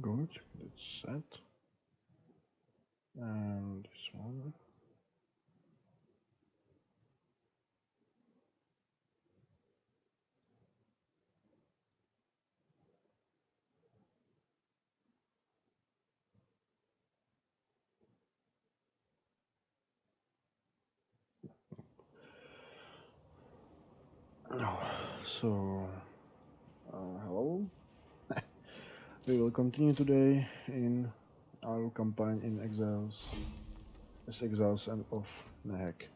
Good, that's set. And this one. So, hello. We will continue today in our campaign in Exiles of Nehek.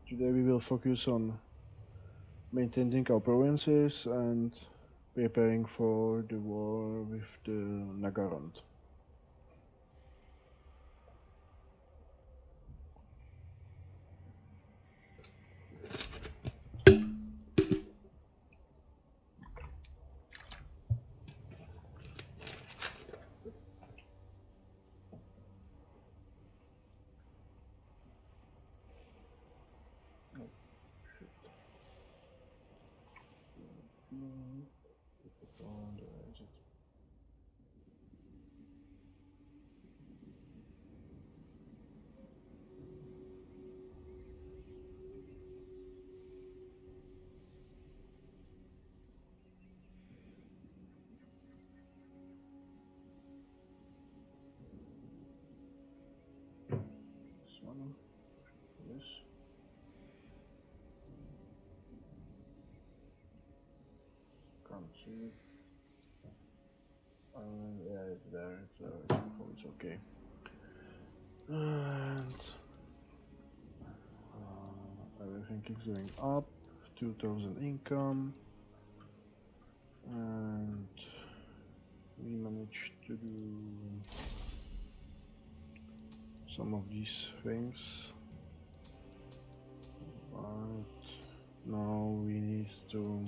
Today we will focus on maintaining our provinces and preparing for the war with the Nagarond. This one, this. Can't see it. Yeah, it's there. It's okay. And everything keeps going up. 2000 income, and we managed to do some of these things, but now we need to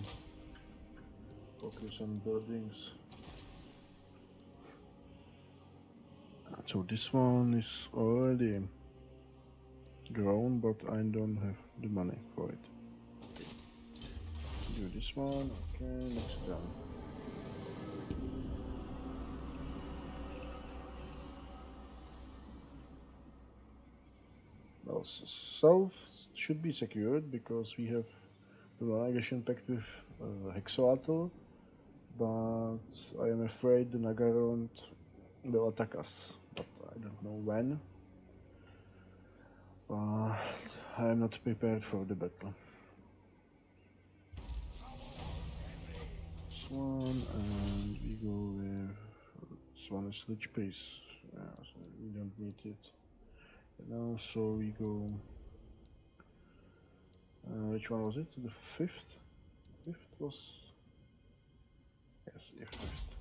focus on buildings. So this one is already grown, but I don't have the money for it. Do this one, okay, next turn. Well, south should be secured because we have the non-aggression pact with Hexoatl, but I am afraid the Nagarond will attack us, but I don't know when. But I am not prepared for the battle. This one, and we go with this one is Lich Pace. Yeah, so we don't need it. And also we go. Which one was it? The fifth? Fifth was. Yes, the fifth.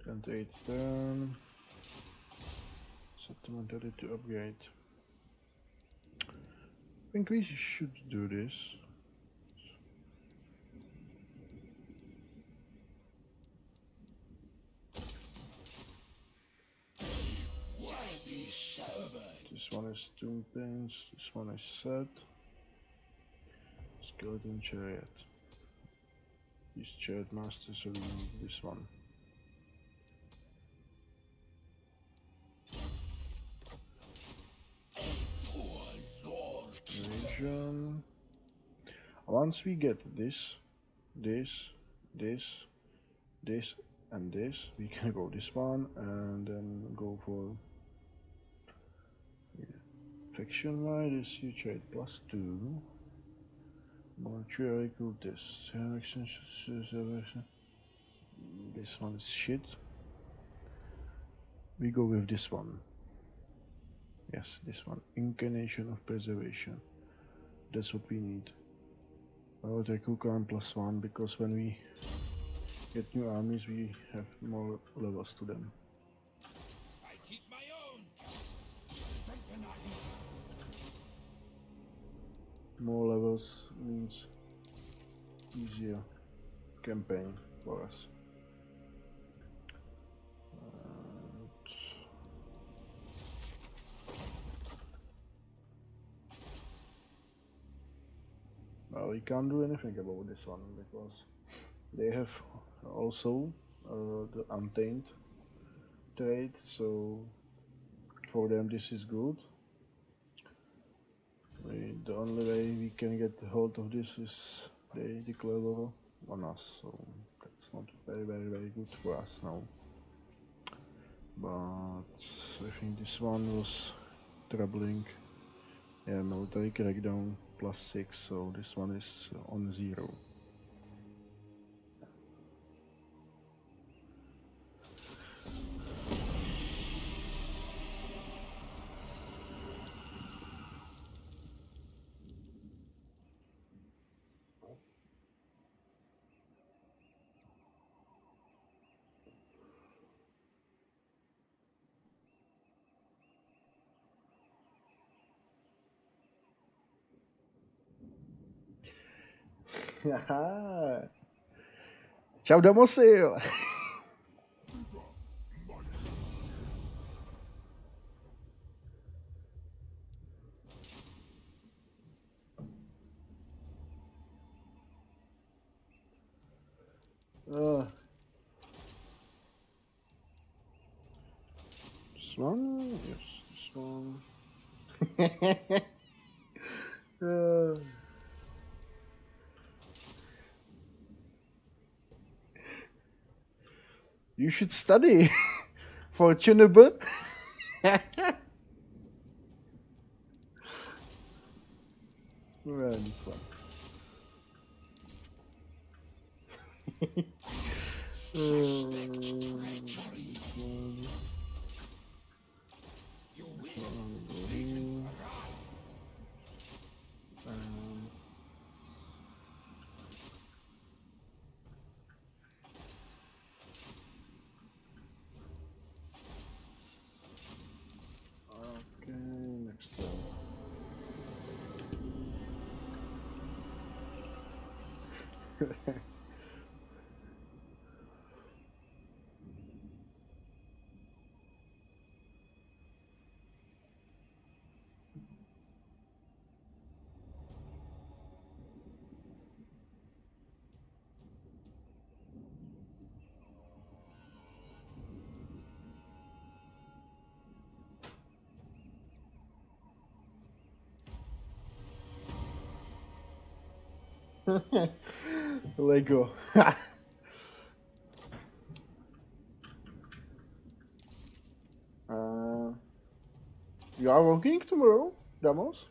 28 turn. Settlement ready to upgrade. I think we should do this. This one is Tomb Pins, this one is set. Skeleton Chariot. He's Chariot Master, so we need this one. Region. Once we get this, and this, we can go this one and then go for faction wide is you trade +2. Mortuary cultist. This one is shit. We go with this one. Yes, this one. Incarnation of Preservation. That's what we need. I will take cooldown +1 because when we get new armies we have more levels to them. I keep my own. Strengthen our legions. More levels means easier campaign for us. Well, we can't do anything about this one because they have also the Untamed trade, so for them this is good. The only way we can get hold of this is they declare war on us, so that's not very good for us now. But I think this one was troubling. Yeah, military crackdown +6, so this one is on 0. Ciao Damosil! This one, yes, this one. You should study for Chunibut. This one. Okay, next one. Lego. You are working tomorrow, Damos?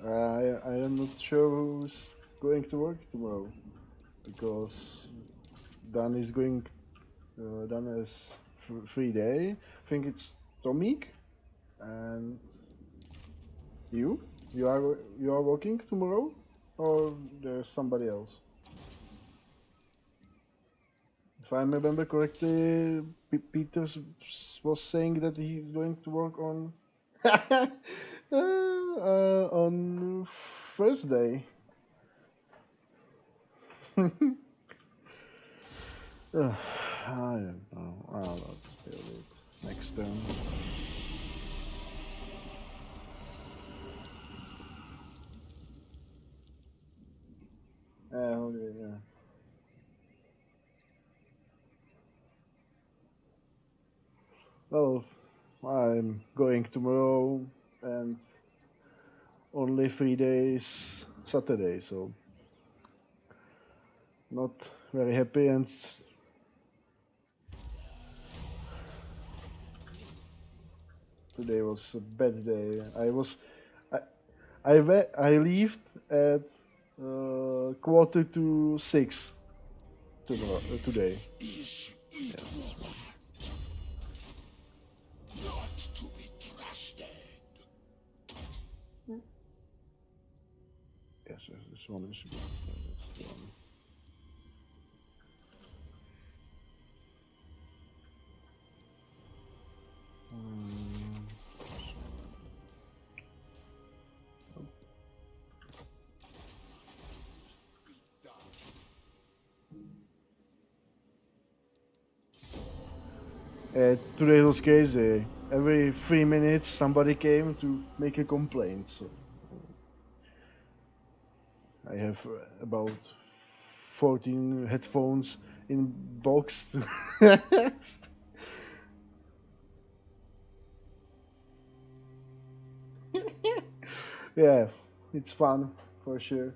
I am not sure who's going to work tomorrow because Dan is going. Dan has free day. I think it's Tomik and you. You are working tomorrow, or there's somebody else? If I remember correctly, Peter was saying that he's going to work on on Thursday. I don't know. I'll deal with it next turn. Okay, yeah. Well, I'm going tomorrow and only 3 days Saturday, so not very happy. And today was a bad day. I left at 5:45 today. Is it worth not to be trusted? Yes, this one is good. That's the one. Today was crazy. Every 3 minutes somebody came to make a complaint. So I have about 14 headphones in box. Yeah, it's fun for sure.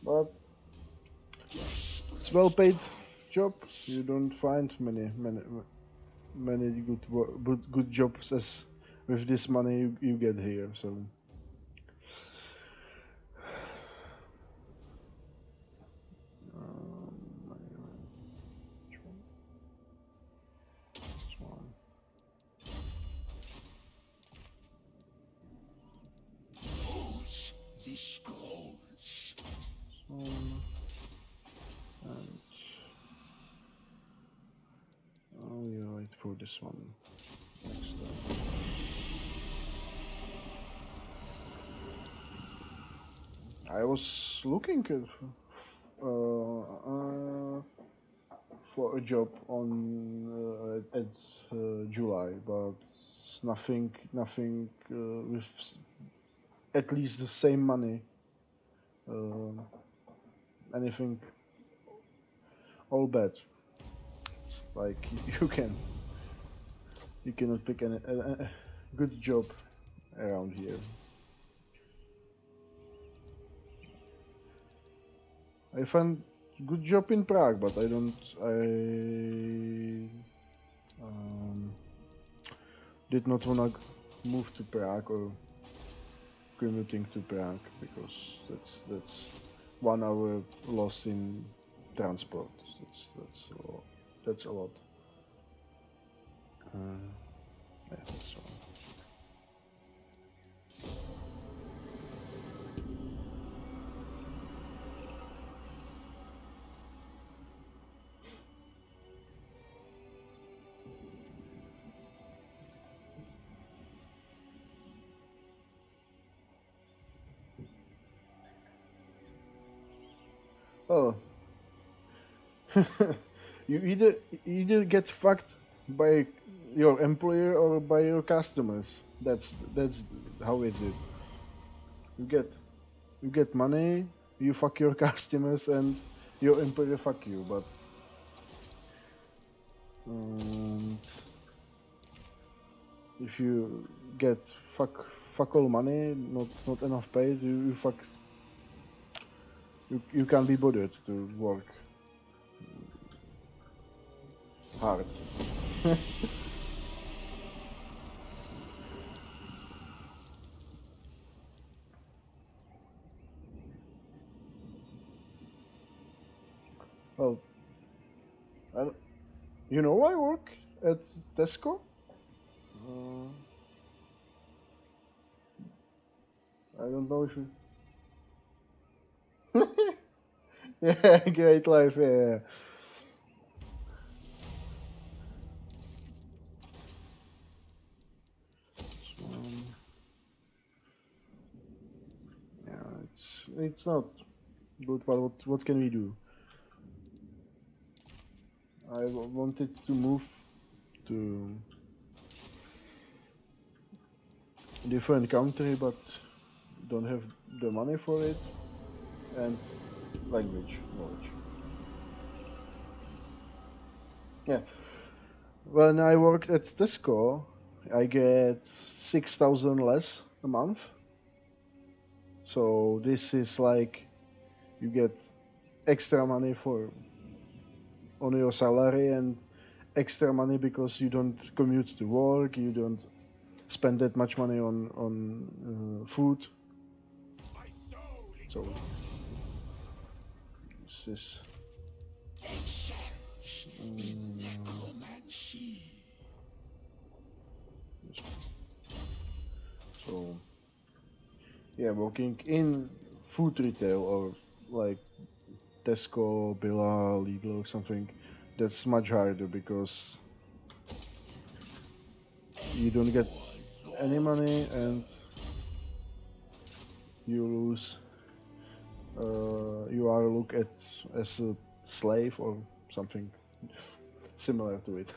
But it's well paid job. You don't find many good jobs as with this money you get here. So this one. Use the scrolls. One, and oh yeah, wait for this one next time. I was looking for a job on at July, but nothing with at least the same money. Uh, Anything all bad. It's like you cannot pick a good job around here. I found good job in Prague, but I um, did not wanna move to Prague or commuting to Prague because that's 1 hour lost in transport. That's a lot. Uh, yeah, that's all. Oh, you either get fucked by your employer or by your customers. That's how it's it. You get you get money, you fuck your customers, and your employer fuck you. But um, if you get fuck all money, not enough paid, you fuck you can't be bothered to work hard. Well, I, you know I work at Tesco. Uh, I don't know if you. Yeah, great life. Yeah. Um, yeah, it's not good, but what can we do? I wanted to move to a different country, but don't have the money for it and language knowledge. Yeah, when I worked at Tesco, I get 6,000 less a month. So this is like you get extra money for on your salary and extra money because you don't commute to work, you don't spend that much money on food. So this is Exiles in necromancy. so yeah, working in food retail or like Tesco, Billa, Lidl or something, that's much harder because you don't get any money and you lose. You are looked at as a slave or something. similar to it.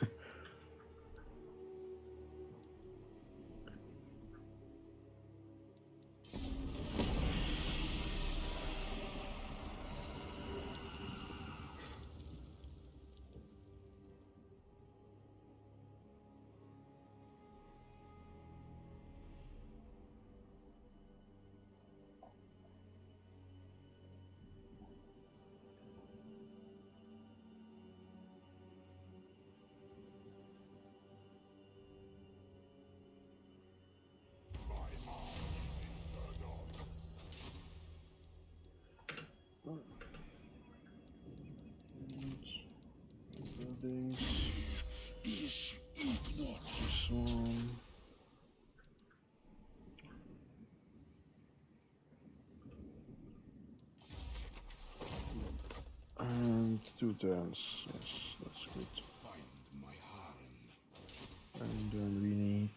Buildings. Is ignorant. This one. And 2 turns. Yes, that's good. Find my harem. And then we need.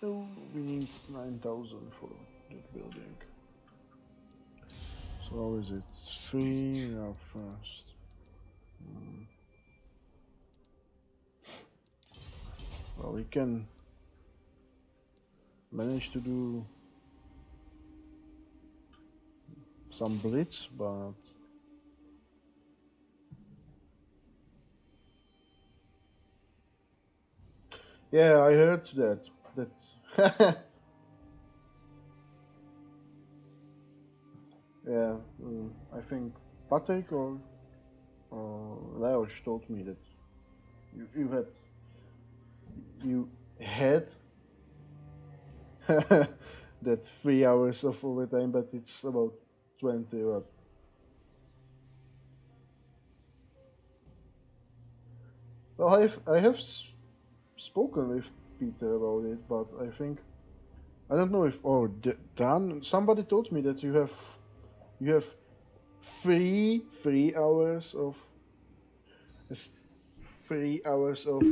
Oh, we need 9,000 for that building. So how is it? 3 now first. Well, we can manage to do some blitz, but yeah, I heard that. Yeah, I think Patrick or Leos told me that you had that 3 hours of overtime, but it's about 20. What? Well, I have spoken with Peter about it, but I think I don't know if Dan. Somebody told me that you have 3 hours of it's 3 hours of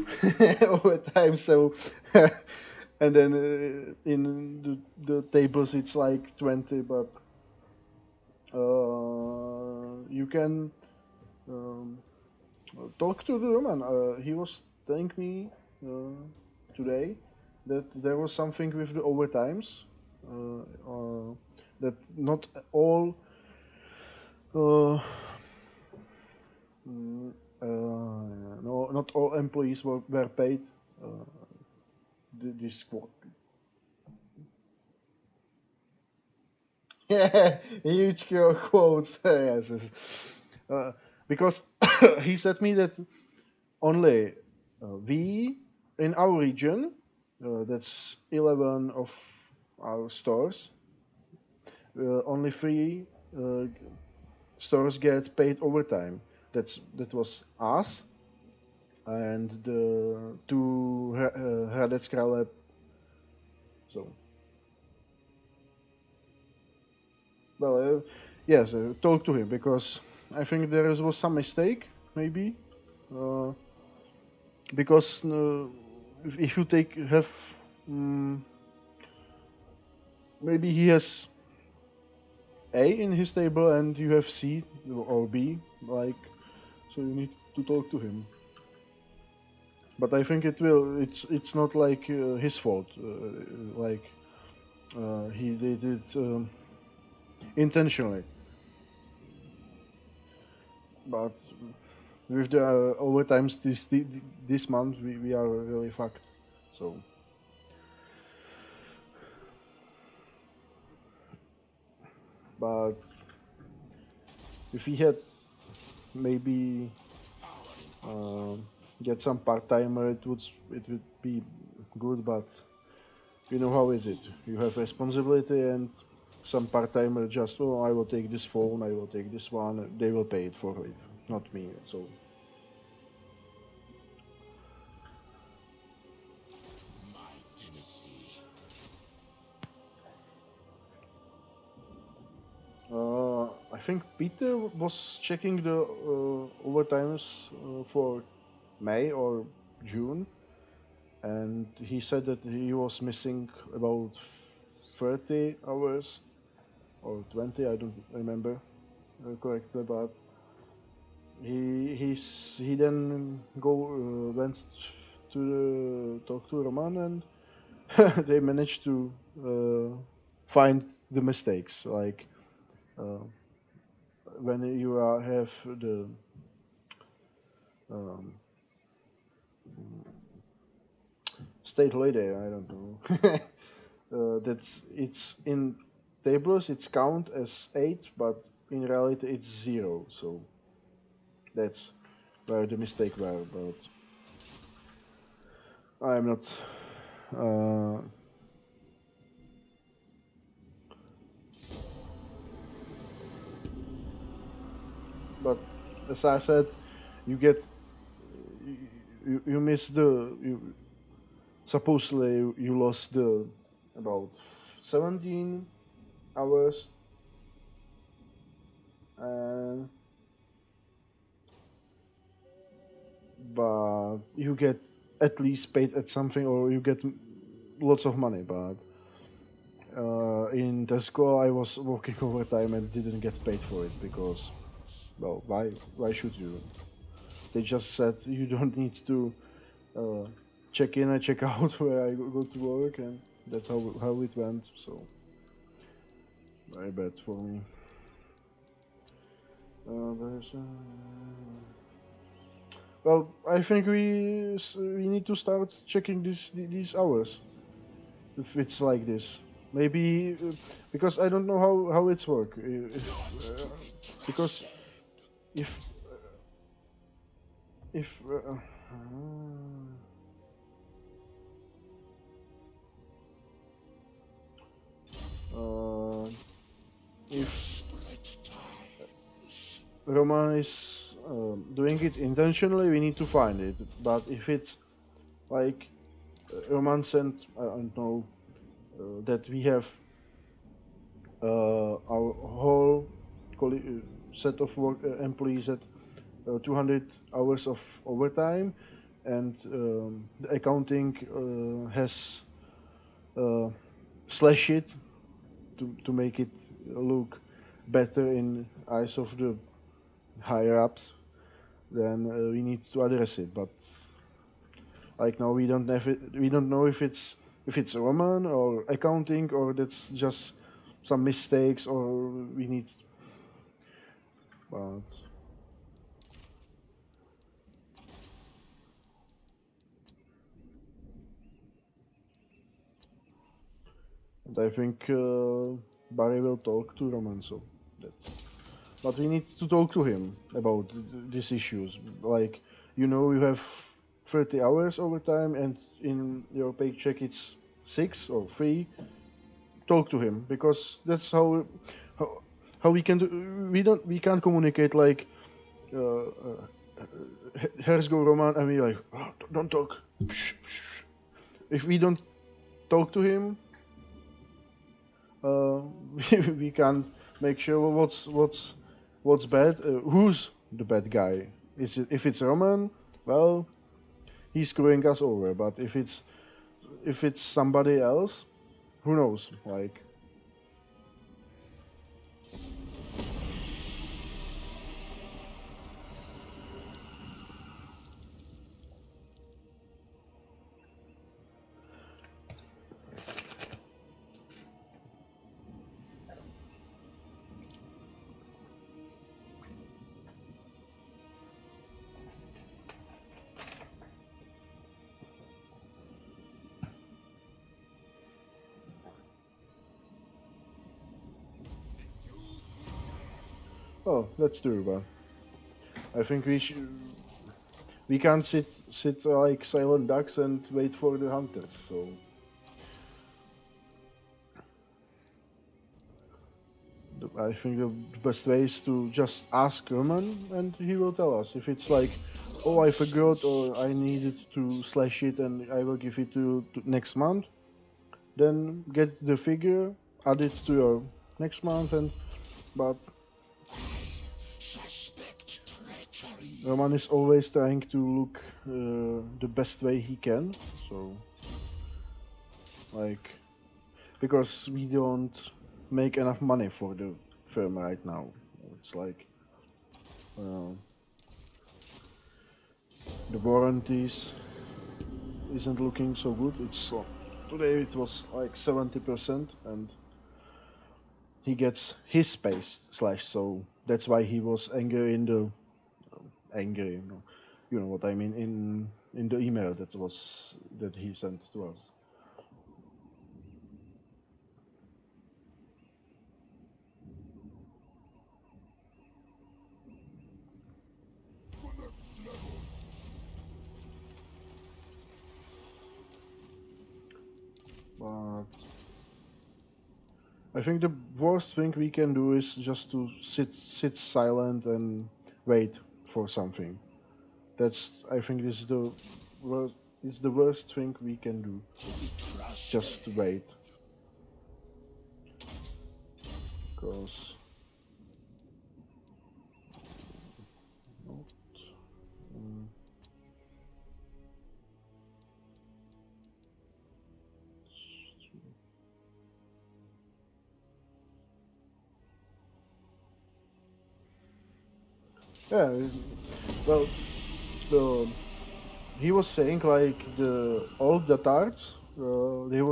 overtime. So and then in the tables it's like 20, but you can um, talk to the Roman. He was telling me today that there was something with the overtimes. That not all uh, mm, no, not all employees were paid this quote. Yeah, huge quotes. Yes, yes. Uh, because he said me that only we in our region, that's 11 of our stores, only 3 uh, stores get paid overtime. That was us and the 2 Hradec Králeb. So, well, yes, talk to him because I think was some mistake, maybe. Uh, because if you have maybe he has A in his table and you have C or B, like, so you need to talk to him. But I think it's not like his fault, like he did it intentionally. But with the overtimes this month, we are really fucked. So, but if he had maybe uh, get some part timer, it would be good. But you know how is it? You have responsibility and some part timer just I will take this phone, I will take this one. They will pay it for it, not me. So My dynasty. I think Peter was checking the overtimes for May or June, and he said that he was missing about 30 hours or 20. I don't remember correctly, but he then went to talk to Roman, and they managed to find the mistakes. Like uh, when you have the um, state holiday, I don't know. That's it's in tables. It's count as 8, but in reality it's 0. So that's where the mistake were. But I'm not. Uh, but as I said, you get you miss the you supposedly you lost the about 17 hours, and but you get at least paid at something, or you get lots of money. But in Tesco, I was working overtime and didn't get paid for it because, well, why should you? They just said you don't need to uh, check in and check out where I go to work, and that's how it went. So very bad for me. Well, I think we need to start checking these hours if it's like this. Maybe because I don't know how it's work. Because if if uh, if Roman is doing it intentionally, we need to find it. But if it's like Roman sent, I don't know, that we have our whole set of work employees at 200 hours of overtime, and the accounting has uh, slashed it to make it look better in eyes of the higher ups, then we need to address it. But like now, we don't know if it's Roman or accounting, or that's just some mistakes, or we need. But and I think Barry will talk to Roman, so that's. But we need to talk to him about these issues. Like, you have 30 hours overtime, and in your paycheck it's 6 or 3. Talk to him, because that's how, how we can do. We can't communicate like here's go Roman, and we like, "Oh, don't talk. Shh, shh, shh." If we don't talk to him, uh, we can make sure what's bad. Who's the bad guy? If it's Roman? Well, he's screwing us over. But if it's somebody else, who knows? Like, oh, that's true. But I think we can't sit like silent ducks and wait for the hunters. So I think the best way is to just ask Roman, and he will tell us. If it's like, oh, I forgot, or I needed to slash it, and I will give it to next month, then get the figure, add it to your next month, and but Suspect treachery. Roman is always trying to look the best way he can. So like, because we don't make enough money for the firm right now. It's like, uh, The warranties isn't looking so good. It's today it was like 70%, and he gets his space slashed. So that's why he was angry in the angry. You know what I mean in the email that he sent to us. But I think the worst thing we can do is just to sit silent and wait for something. That's I think this is the worst. It's the worst thing we can do. Just wait, because mm, yeah. Well, the he was saying like the all the tarts they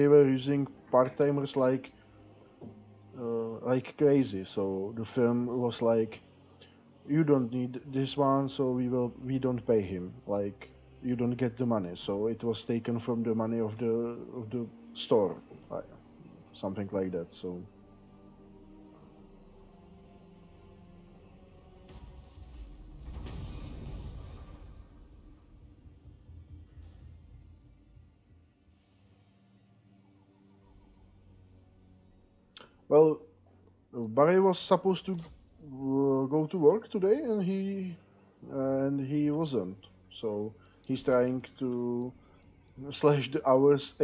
were using part timers like crazy. So the firm was like, you don't need this one, so we don't pay him. Like you don't get the money. So it was taken from the money of the store, like, something like that. So well, Barry was supposed to go to work today, and he wasn't. So he's trying to slash the hours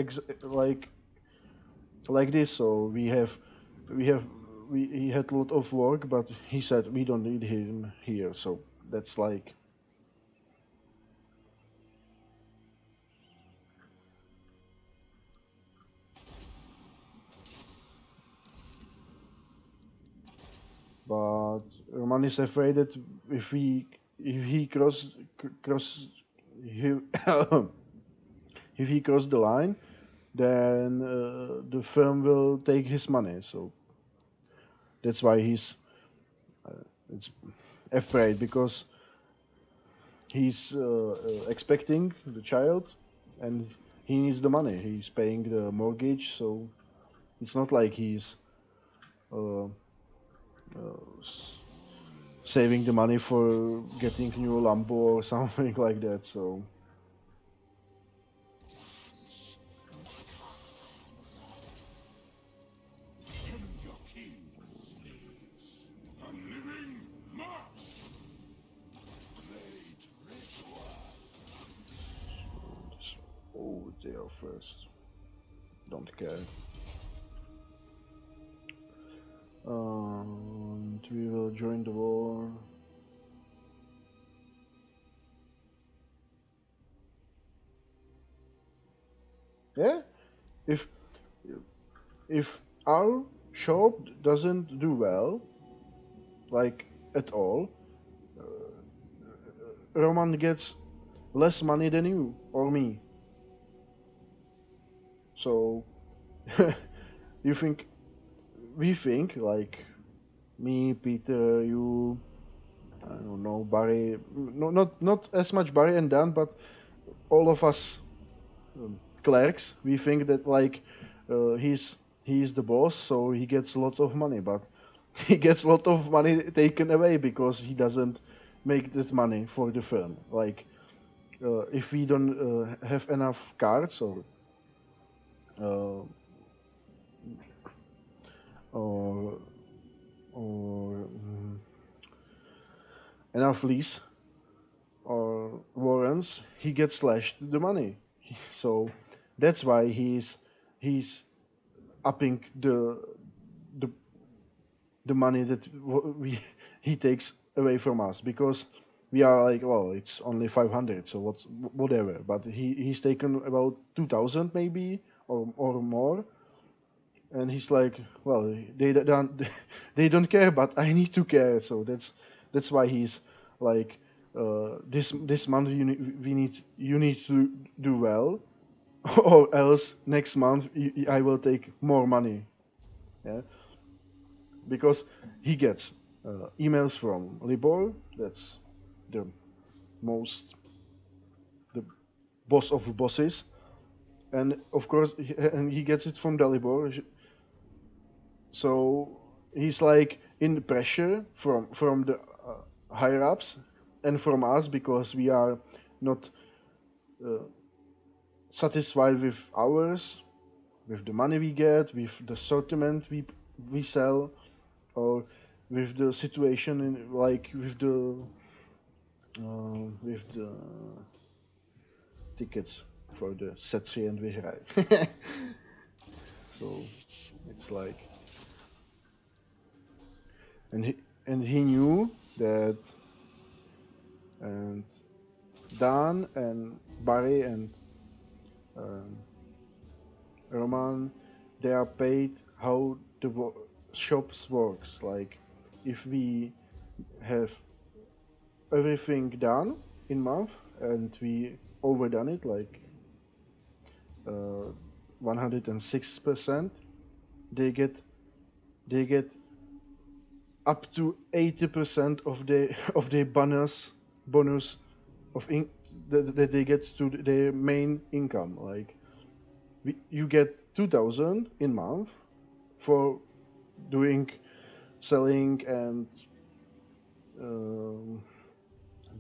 like this. So we have he had a lot of work, but he said we don't need him here. So that's like, but Roman is afraid that if he cross he, if he cross the line, then the firm will take his money. So that's why he's it's afraid, because he's expecting the child, and he needs the money. He's paying the mortgage, so it's not like he's uh, saving the money for getting new Lambo or something like that. So Your king slaves. A living march. Great ritual. oh, they are first. Don't care. We will join the war. Yeah, if if our shop doesn't do well, like at all, Roman gets less money than you or me. So you think we think like me, Peter, you, I don't know, Barry, no, not as much Barry and Dan, but all of us clerks, we think that like he's the boss, so he gets a lot of money, but he gets a lot of money taken away because he doesn't make that money for the firm. Like if we don't have enough cards uh, or enough lease or warrants, he gets slashed the money. So that's why he's upping the the money that we he takes away from us, because we are like, well, it's only 500, so whatever. But he's taken about 2,000 maybe or more, and he's like, well, they don't they don't care, but I need to care. So that's why he's like this month you need to do well, or else next month I will take more money. Yeah, because he gets emails from Libor. That's the most the boss of bosses, and of course and he gets it from Dalibor. So he's like in pressure from the higher ups and from us because we are not uh, satisfied with ours, with the money we get, with the assortment we sell, or with the situation in like with the tickets for the set 3 and Wehrei. So it's like, and he knew that, and Dan and Barry and um, Roman, they are paid how the shops works. Like if we have everything done in month and we overdone it like 106%, they get up to 80% of the of the bonus of that they get to their main income. Like you get 2,000 in month for doing selling and um,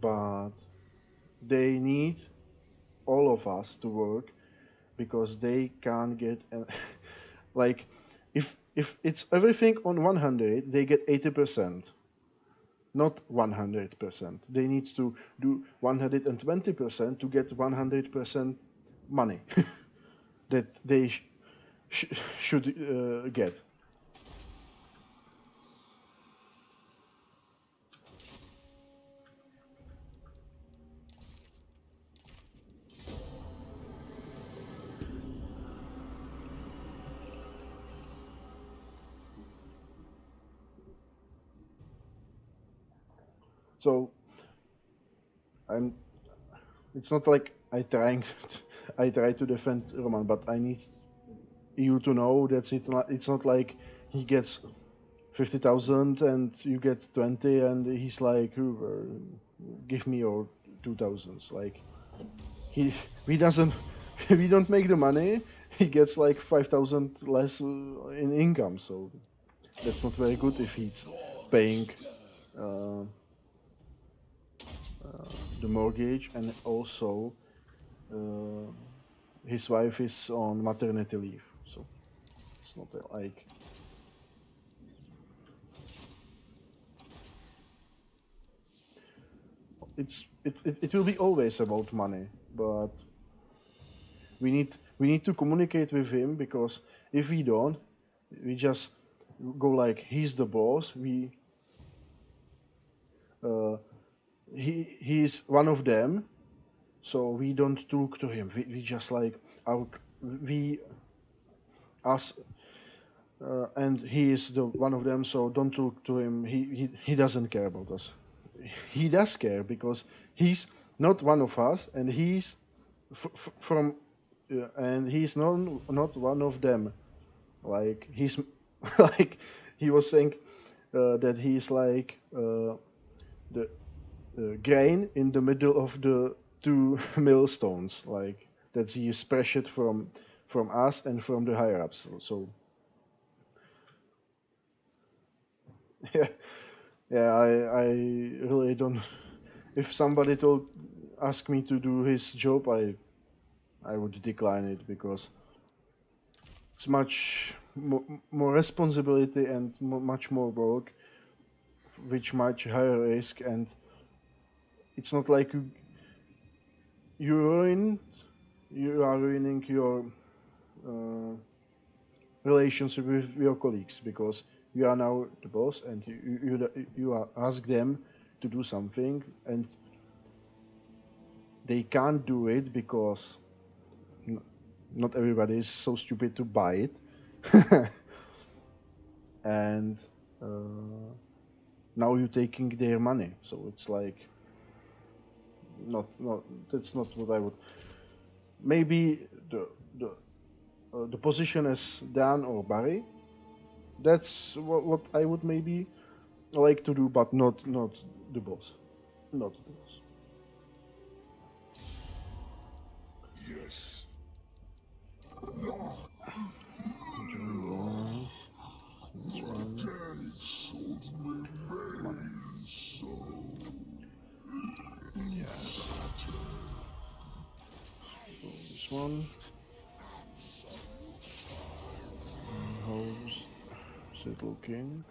but they need all of us to work because they can't get like if it's everything on 100 they get 80%, not 100%. They need to do 120% to get 100% money that they should get. So I'm. It's not like I try to defend Roman, but I need you to know that it's not like he gets 50,000 and you get 20 and he's like, give me your 2,000s. Like he doesn't we don't make the money. He gets like 5,000 less in income, so that's not very good if he's paying uh, the mortgage and also uh, his wife is on maternity leave, so it's not like it will be always about money, but we need to communicate with him because if we don't, we just go like he's the boss. Uh, he's one of them, so we don't talk to him. We just like our we us and he is the one of them, so don't talk to him. He doesn't care about us. He does care because he's not one of us and he's from and he's not one of them. Like he's like he was saying that he's like the grain in the middle of the two millstones. Like that he is pressured from us and from the higher ups. So yeah, yeah. I really don't. If somebody told ask me to do his job, I would decline it because it's much more responsibility and much more work, which much higher risk, and it's not like you ruin you are ruining your uh, relationship with your colleagues because you are now the boss and you are ask them to do something and they can't do it because not everybody is so stupid to buy it and now you're taking their money, so it's like not that's not what I would. Maybe the position as Dan or Barry. That's what I would maybe like to do, but not the boss. Not the boss. Yes. Join war. This one. Come on. Yes. So this one. Host. Settle king.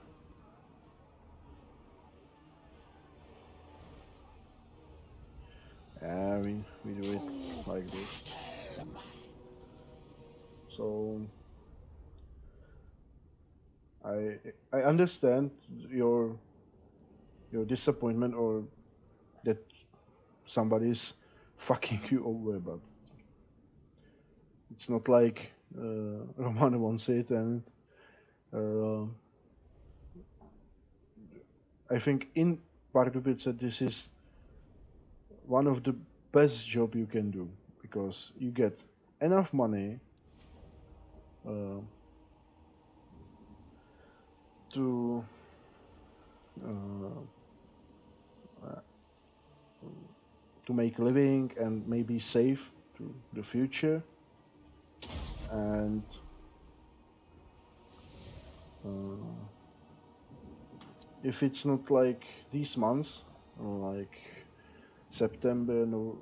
Yeah, we do it like this. So I I understand your disappointment or that somebody's fucking you over, but it's not like Roman wants it, and uh, I think in Pardubice this is one of the best job you can do because you get enough money uh, to uh, uh, to make a living and maybe save to the future. And uh, if it's not like these months, like September, no,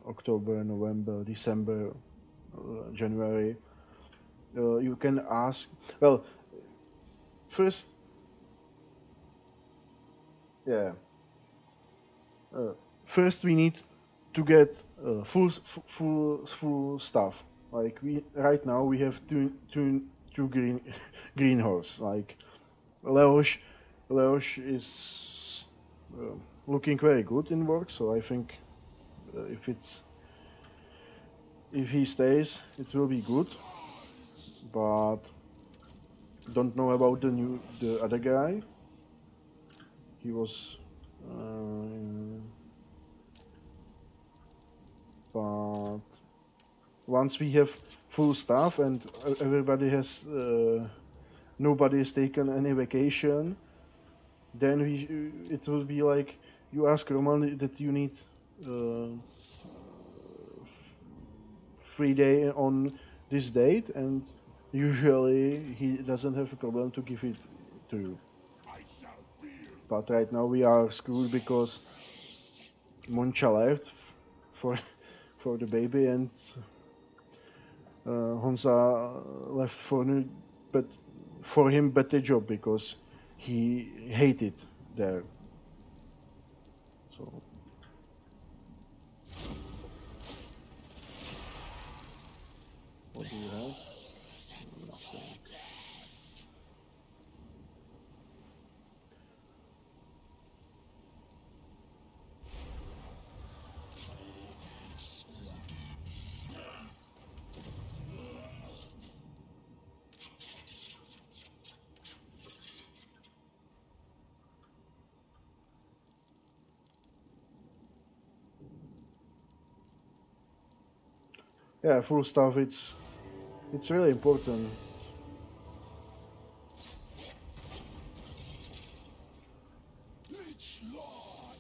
October, November, December, January, you can ask. Well, first, yeah. Uh, First, we need to get full stuff. Like we right now, we have two greenhorse. Like Leosh, Leosh is looking very good in work. So I think if he stays, it will be good. But don't know about the other guy. He was. But once we have full staff and everybody has nobody has taken any vacation, then it will be like you ask Roman that you need uh, 3 day on this date, and usually he doesn't have a problem to give it to you. But right now we are screwed because Moncha left for for the baby, and Honza left but for him better job because he hated there. So what do you have? Nothing. Yeah, full stuff. It's really important. Lich Lord.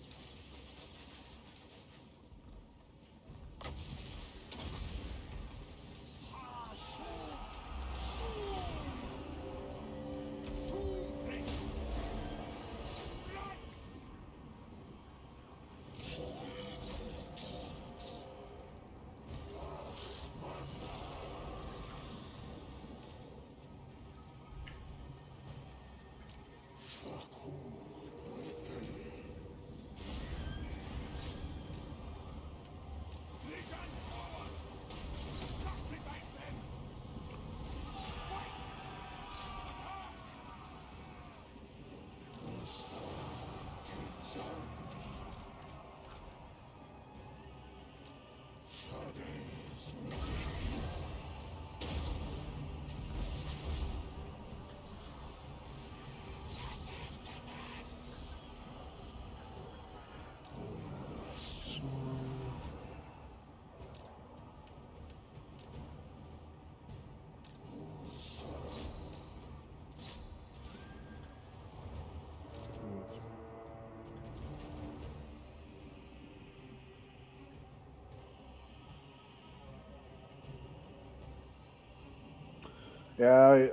Yeah,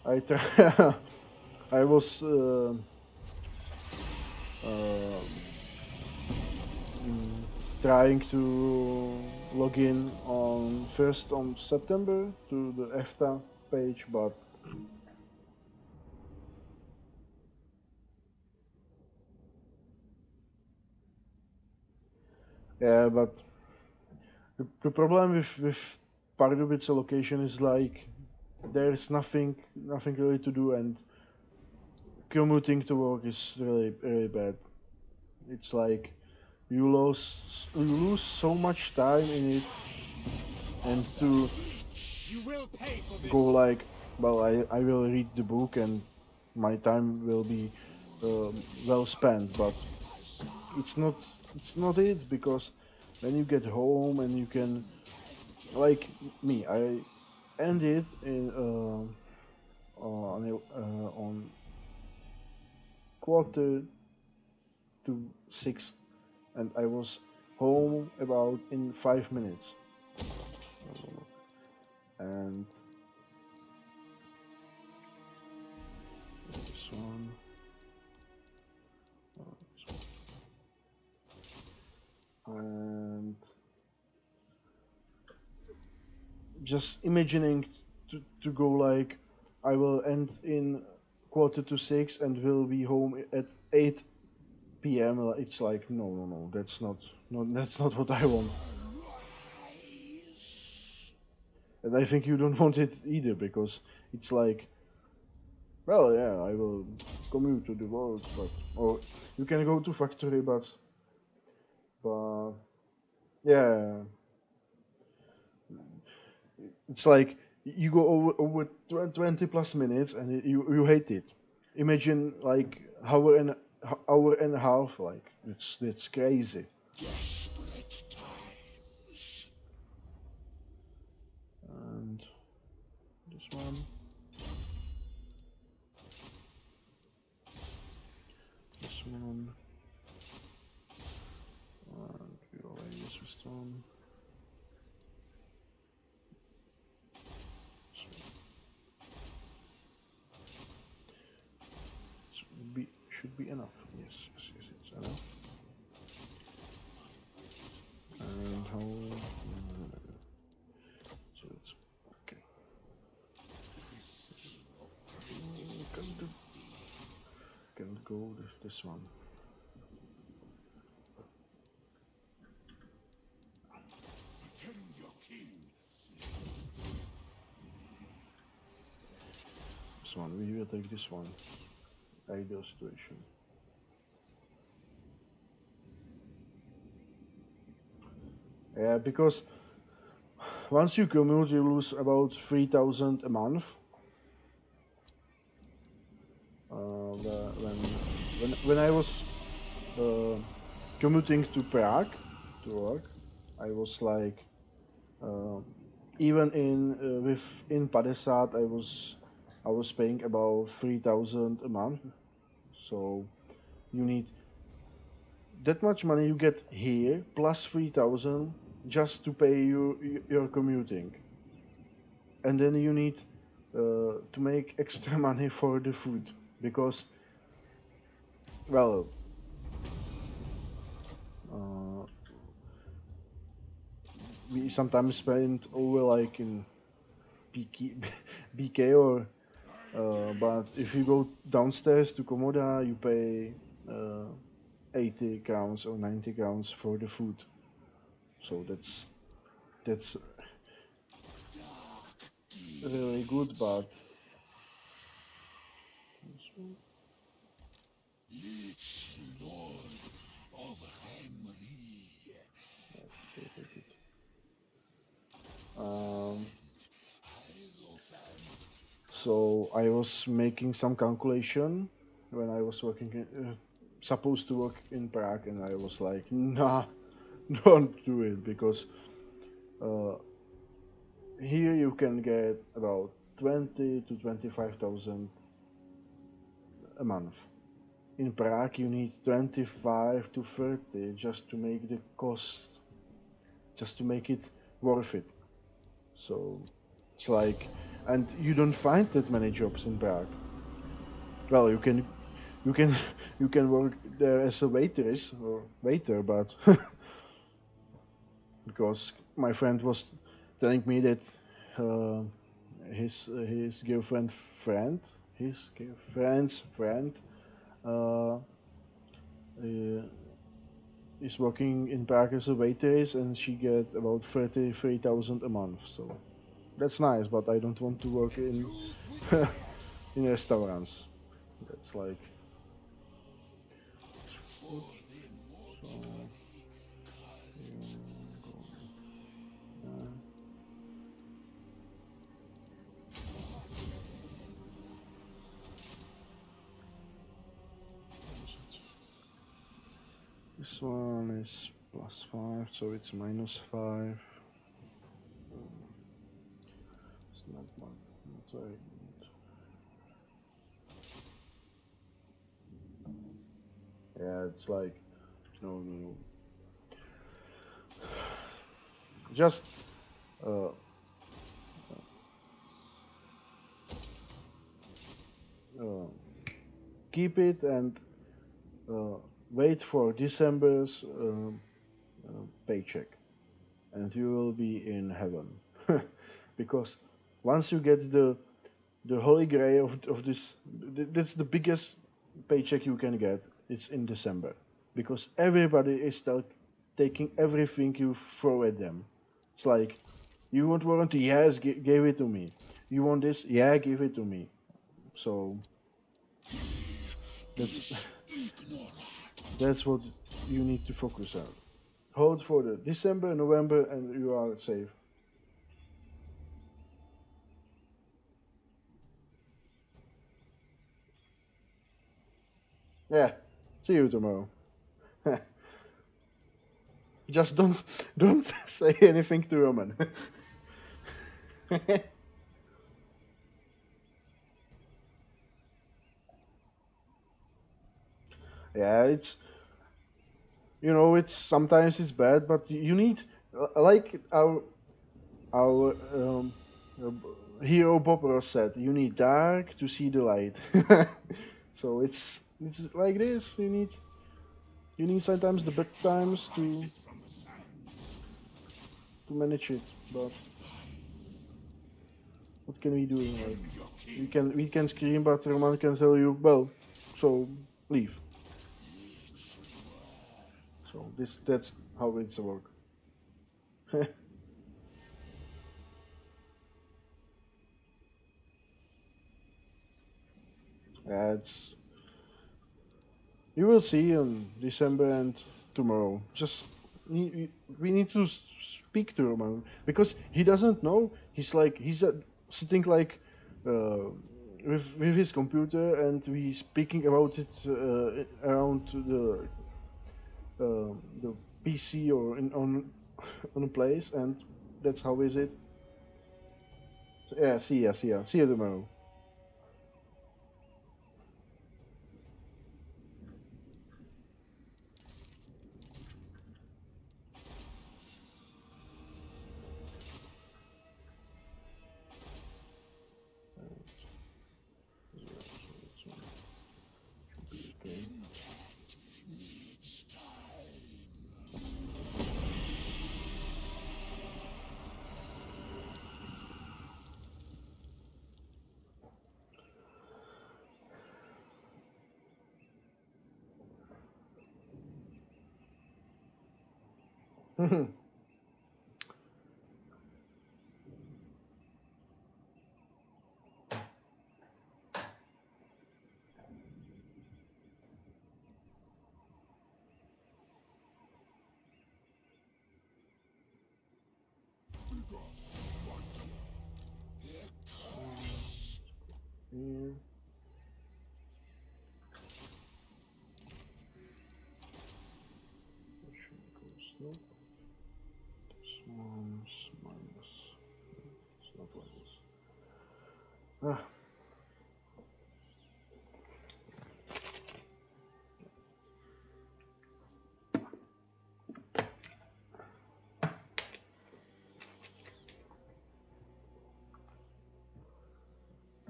I try, I was uh, mm, trying to log in on 1st on September to the EFTA page, but yeah, but the problem with Pardubice location is like there's nothing really to do, and commuting to work is really bad. It's like you lose so much time in it, and to You will pay for go this. like, well, I will read the book and my time will be well spent, but it's not it's not it, because when you get home and you can, like me, I ended in on quarter to 6, and I was home about in 5 minutes. And this one, and just imagining to go like I will end in quarter to 6 and will be home at 8 p.m. It's like no, that's not, no, that's not what I want. And I think you don't want it either, because it's like, well, yeah, I will commute to the work, but, or you can go to factory, but yeah, it's like you go over 20 plus minutes and you hate it. Imagine like hour and a half, like it's crazy. Desperate times. And this one, this one, and we already use this one. Should be enough. Yes, it's enough. And how? So it's okay. Can go with this one. Attend your king. This one. We will take this one. Ideal situation. Yeah, because once you commute, you lose about 3,000 a month. When I was uh, commuting to Prague to work, I was like, uh, even in Padesat, I was paying about 3,000 a month. So you need that much money you get here plus 3,000 just to pay your commuting, and then you need to make extra money for the food, because, well, uh, we sometimes spend over like in BK, BK or but if you go downstairs to Komoda, you pay 80 crowns or 90 crowns for the food. So that's really good, but Lich Lord of Henry. okay, take it. Um, so I was making some calculation when I was supposed to work in Prague, and I was like, nah, don't do it, because uh, here you can get about 20 to 25,000 a month. In Prague, you need 25 to 30 just to make the just to make it worth it. So it's like and you don't find that many jobs in Prague. Well, you can you can work there as a waitress or waiter, but because my friend was telling me that uh, his girlfriend friend his girlfriend's friend uh, is working in Prague as a waitress and she get about 33,000 a month. So that's nice, but I don't want to work in in restaurants. That's like food. So, uh, this one is +5, so it's -5. It's not much. Not very good. Yeah, it's like no. Just uh, uh, keep it and uh, wait for December's paycheck, and you will be in heaven. Because once you get the holy grail of this, that's the biggest paycheck you can get. It's in December, because everybody is still taking everything you throw at them. It's like, you want warranty? Yes, give it to me. You want this? Yeah, give it to me. So that's that's what you need to focus on. Hold for the December, November, and you are safe. Yeah. See you tomorrow. Just don't say anything to Roman. Yeah, it's sometimes it's bad, but you need, like our hero Bob Ross said, you need dark to see the light. So it's like this. You need sometimes the bad times to manage it. But what can we do? Like, we can scream, but Roman can tell you, well, so leave. So that's how it's work. Yeah, you will see on December and tomorrow. Just we need to speak to Roman because he doesn't know. He's sitting like uh, with his computer and we speaking about it around the PC or on a place, and that's how is it. So, yeah, see you tomorrow. Okay. Here. Action equals no. Swans minus. It's not like this. Ah,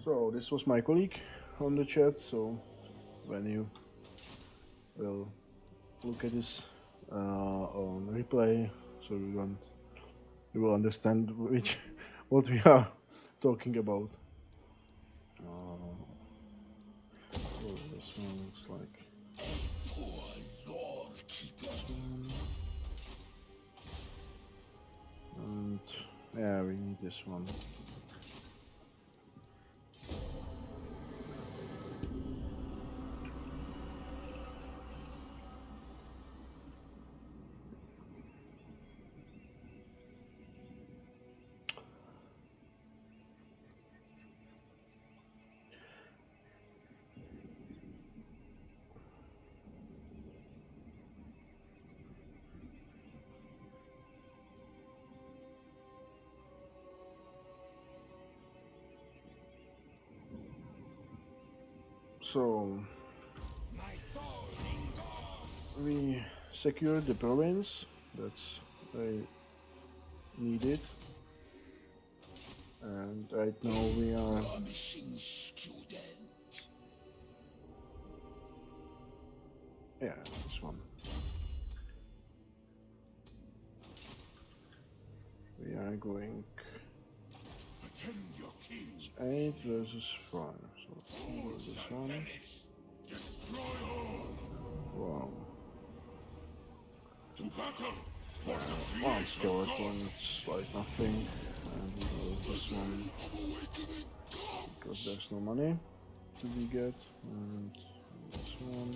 So this was my colleague on the chat. So when you will look at this on replay, so you will understand what we are talking about. So this one looks like. Poor Lord Keeper. And yeah, we need this one. So My soul lingers. we secured the province. That's I needed. And right now we are Promising student. yeah, this one. We are going Attend your king. 8 versus 5. So All this shall one. perish. Destroy all. Wow. To battle for the One creator skeleton, God. it's like nothing. And we will this one Of awakening because comes. there's no money to be get. And this one.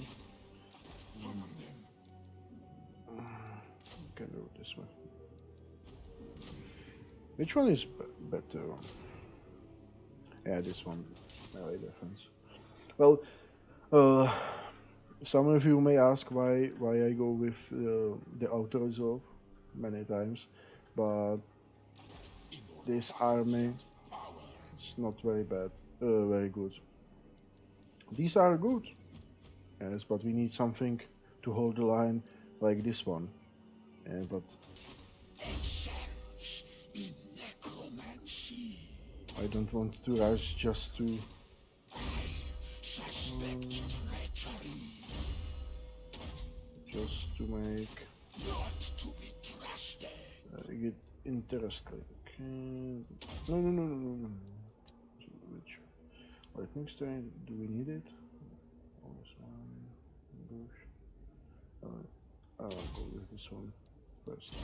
Summon them. We can do it this way. Which one is better? Yeah, this one. Melee defense. Well, some of you may ask why I go with the auto resolve many times, but this army Power. is not very bad, very good. These are good, yes, but we need something to hold the line like this one. But Exiles in necromancy. I don't want to rush just to. Suspect treachery. Just to make Not to be trusted. it interesting. No, no, no, no, no, no. Which lightning strain? Do we need it? Oh, this one. Bush. I'll go with this one first.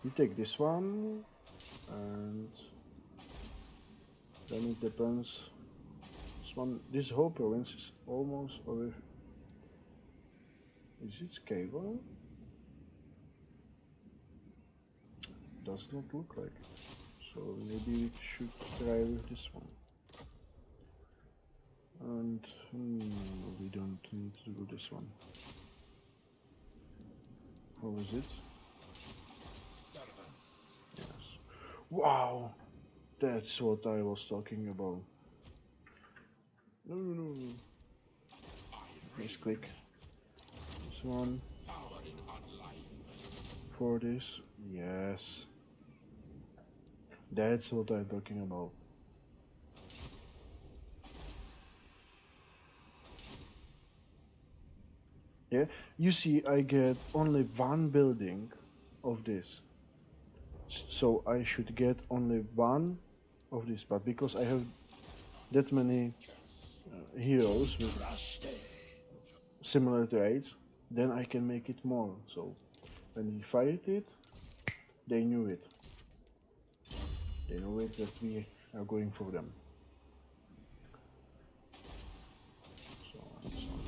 We take this one, and then it depends. This whole province is almost over. Is it scalable? Does not look like it. So maybe we should try with this one. And we don't need to do this one. How is it? Servants. Yes. Wow! That's what I was talking about. No, no, no, no. Let's click. This one. Powering on life. For this. Yes. That's what I'm talking about. Yeah, you see, I get only one building of this. So I should get only one of this, but because I have that many heroes with similar traits, then I can make it more. So when we fight it, they knew it. They know it that we are going for them. So that's not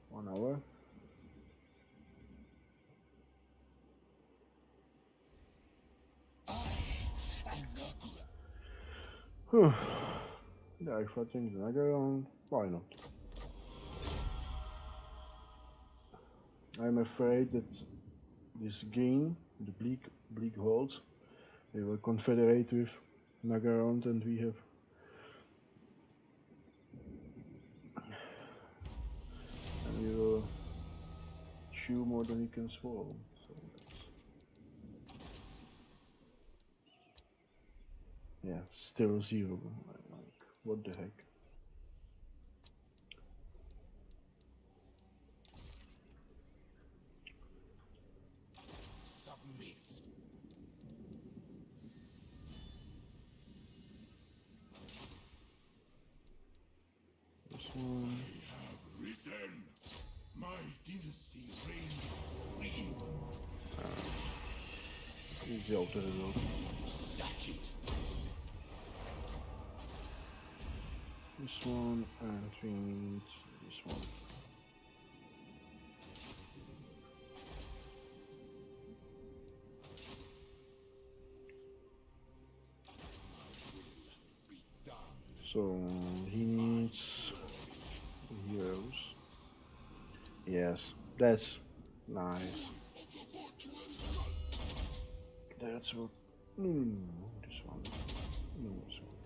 1 hour. They are fighting the Naga round. Why not? I'm afraid that this game, the bleak holds, they will confederate with Nagarond, and we have few more than he can swallow. So that's... Yeah, still 0. Like, what the heck? Submit. This one. I have risen. My dynasty reigns supreme. Easy out of the road. Sack it. This one, and we need this one. Be done. So he needs heroes. Yes, that's nice. That's what. This one. No, this one.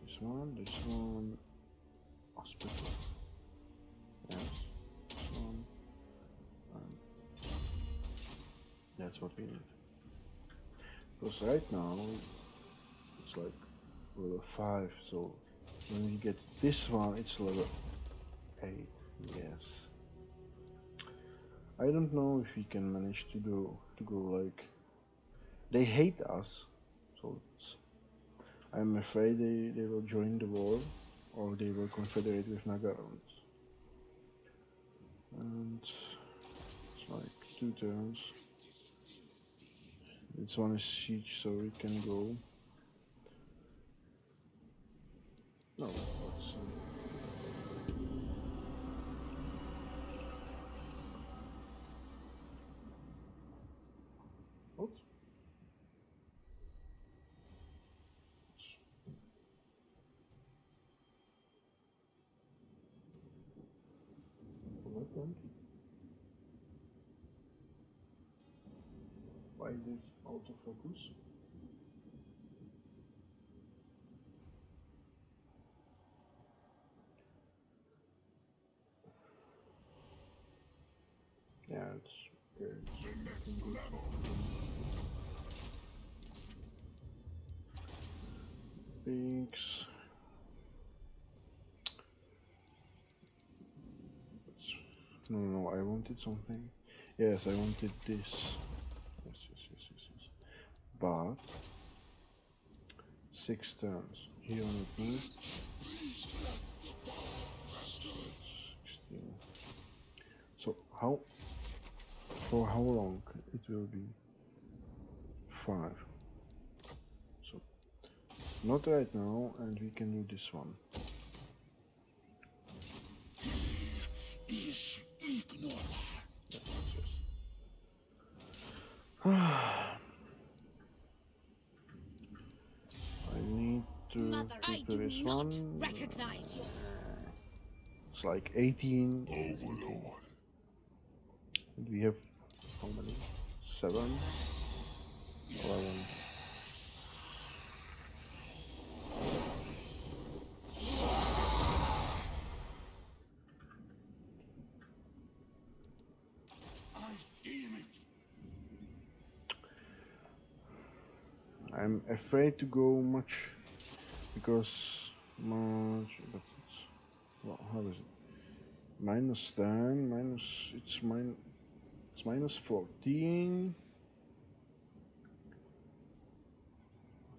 This one. This one. Hospital. Yes. This one. And that's what we need. Because right now it's like level 5. So when we get this one, it's level 8. Yes. I don't know if we can manage to go like. They hate us, so I'm afraid they will join the war, or they will confederate with Nagarons. And it's like 2 turns. This one is siege, so we can go. No, let's see. What? What happened? Why is this autofocus? Yeah, it's okay. Pinks. No, I wanted something. Yes, I wanted this. Yes. But 6 turns. Here on it moves. 16. So for how long it will be? 5. So not right now, and we can do this one. Is ignorant. Yes. I need to Mother, I do prepare this not one. recognize you. It's like 18. Overlord. And we have how many? 7? 11. I deem it. I'm afraid to go much because much, but it's, well, how is it? Minus 10, it's minus 14.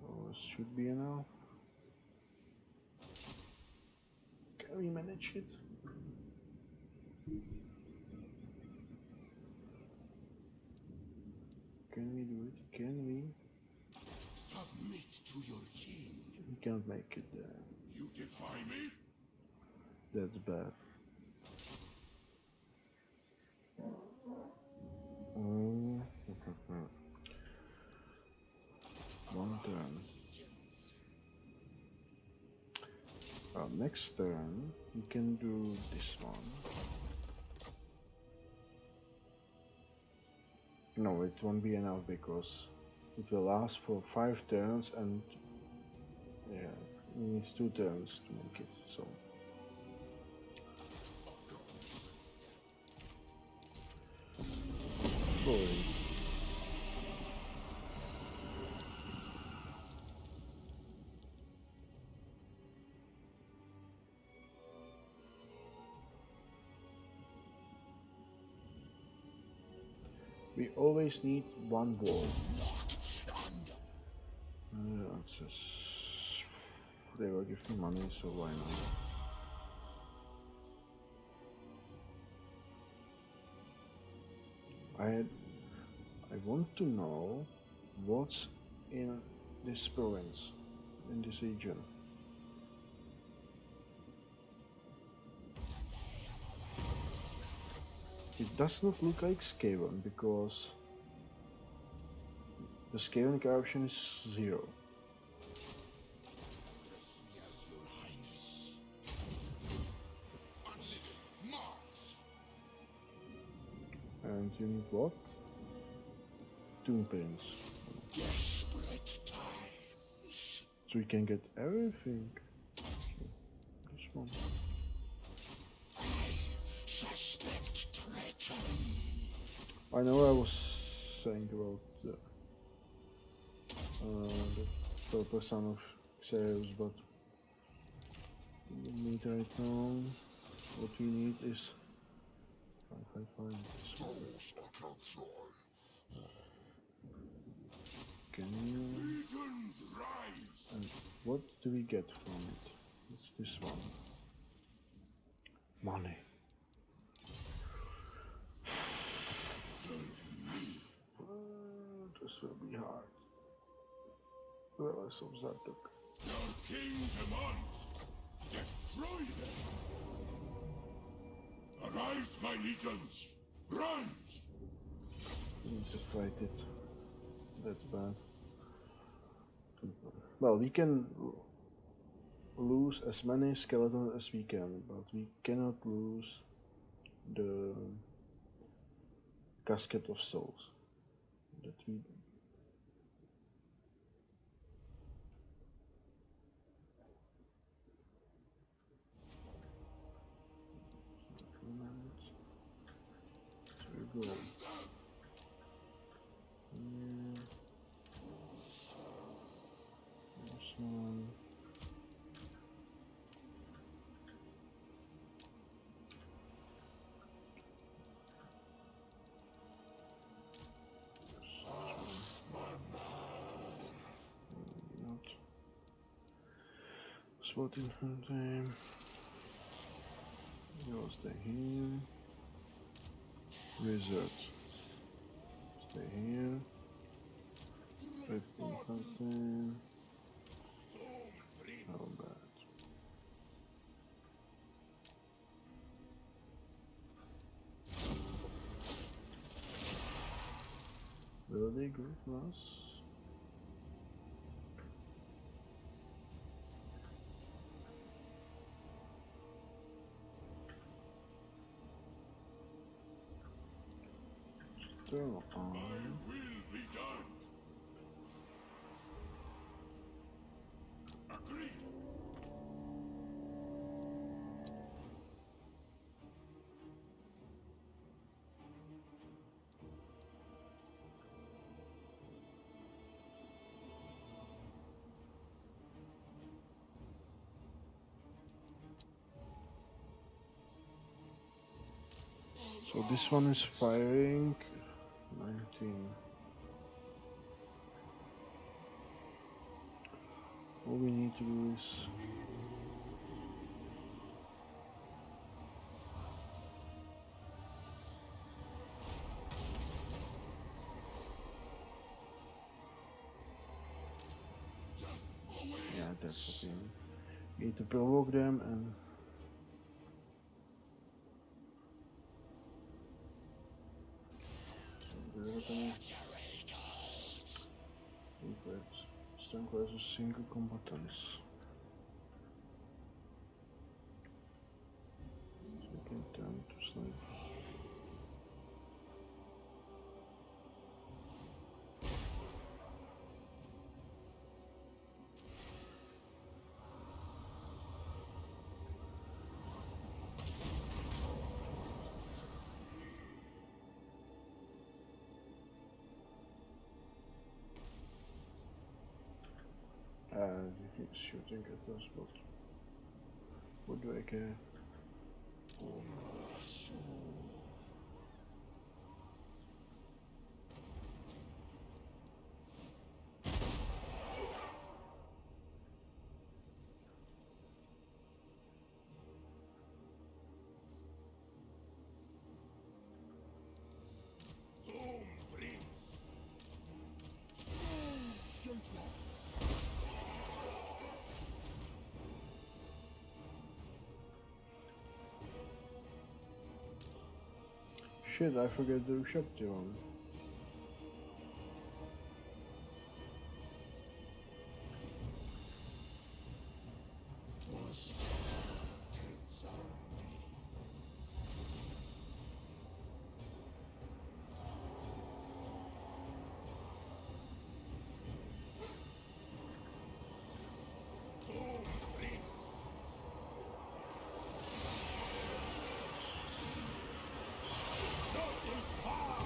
So this should be enough. Can we manage it? Can we do it? Can we? Submit to your king. We can't make it there. You defy me? That's bad. Oh. One turn. Next turn, we can do this one. No, it won't be enough because it will last for 5 turns, and yeah, it needs 2 turns to make it. So boring. We always need one wall. Access. They will give me money, so why not? I want to know what's in this province, in this region. It does not look like Skaven because the Skaven corruption is 0. Yes, your highness. Unliving Mars. And you need what? Tomb prints. Desperate times. So we can get everything. This one. Suspect treachery. I know I was saying about the purple son of Xeus, but we need right now. What we need is 555. Those I can't try. Can you? Legions rise. And what do we get from it? It's this one. Money. This will be hard. Exiles of Nehek. Your king demands. Destroy them. Arise, my legions. Rise. We need to fight it. That's bad. Well, we can lose as many skeletons as we can, but we cannot lose the casket of souls. That we there we go. This one. Not. Spot in front of him. You'll stay here. Wizard. Stay here. Put in front of him. How bad? Will they go for us? Turn on. My will be done. Agreed. So this one is firing 19. All we need to do is yeah, that's what we need. We need to provoke them and strength versus single combatants. So we can turn to sniper. He keeps shooting at us, but what do I care? Doom Prince. Stone Shaper. Shit, I forget the shot on. Doom Prince. Nothing's far.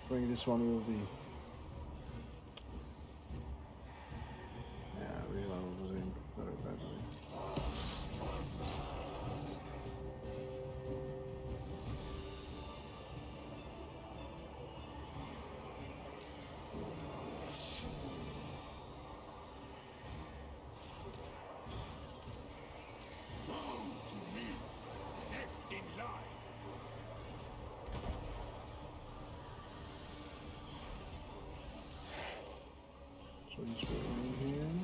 I think this one will be. Yeah, we are losing very badly. Bow to me. Next in line. So he's going here.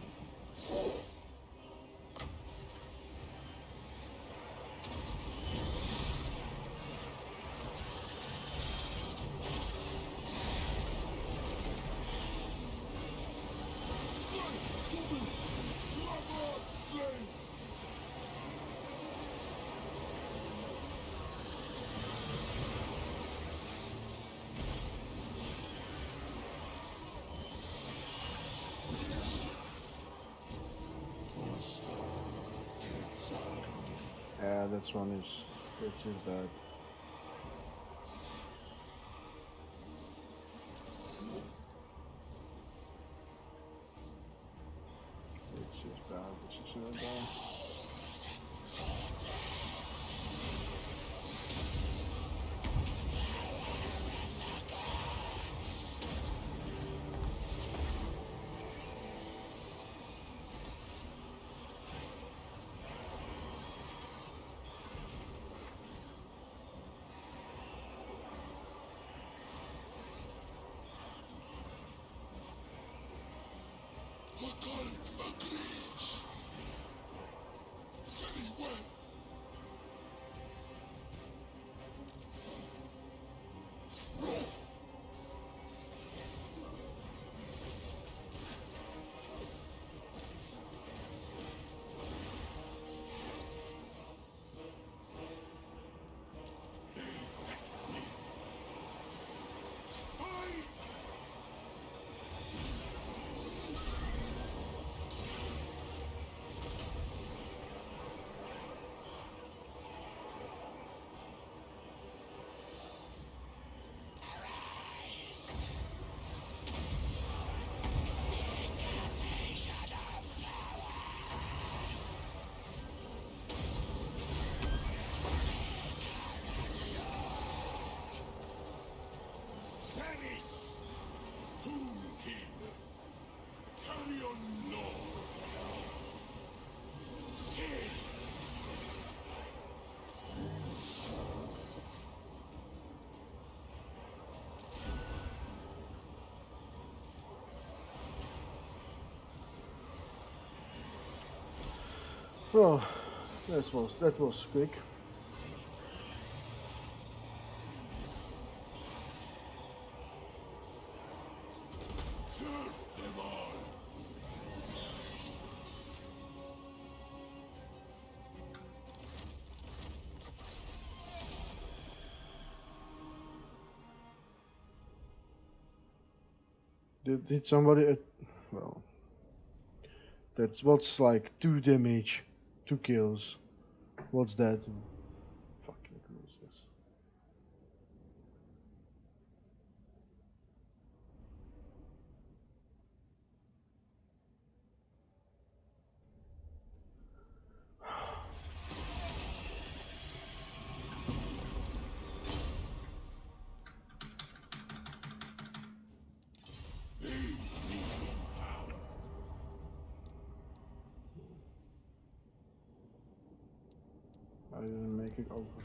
Yeah, that's one is bad. Which is bad, which is really bad. The cult agrees. Very well. They vex me. Fight! Paris! Tomb King! Carrion Lord! King! Well, that was quick. Curse them all! Did somebody? Well, That's what's like 2 damage, 2 kills. What's that? Fucking useless. I didn't make it over.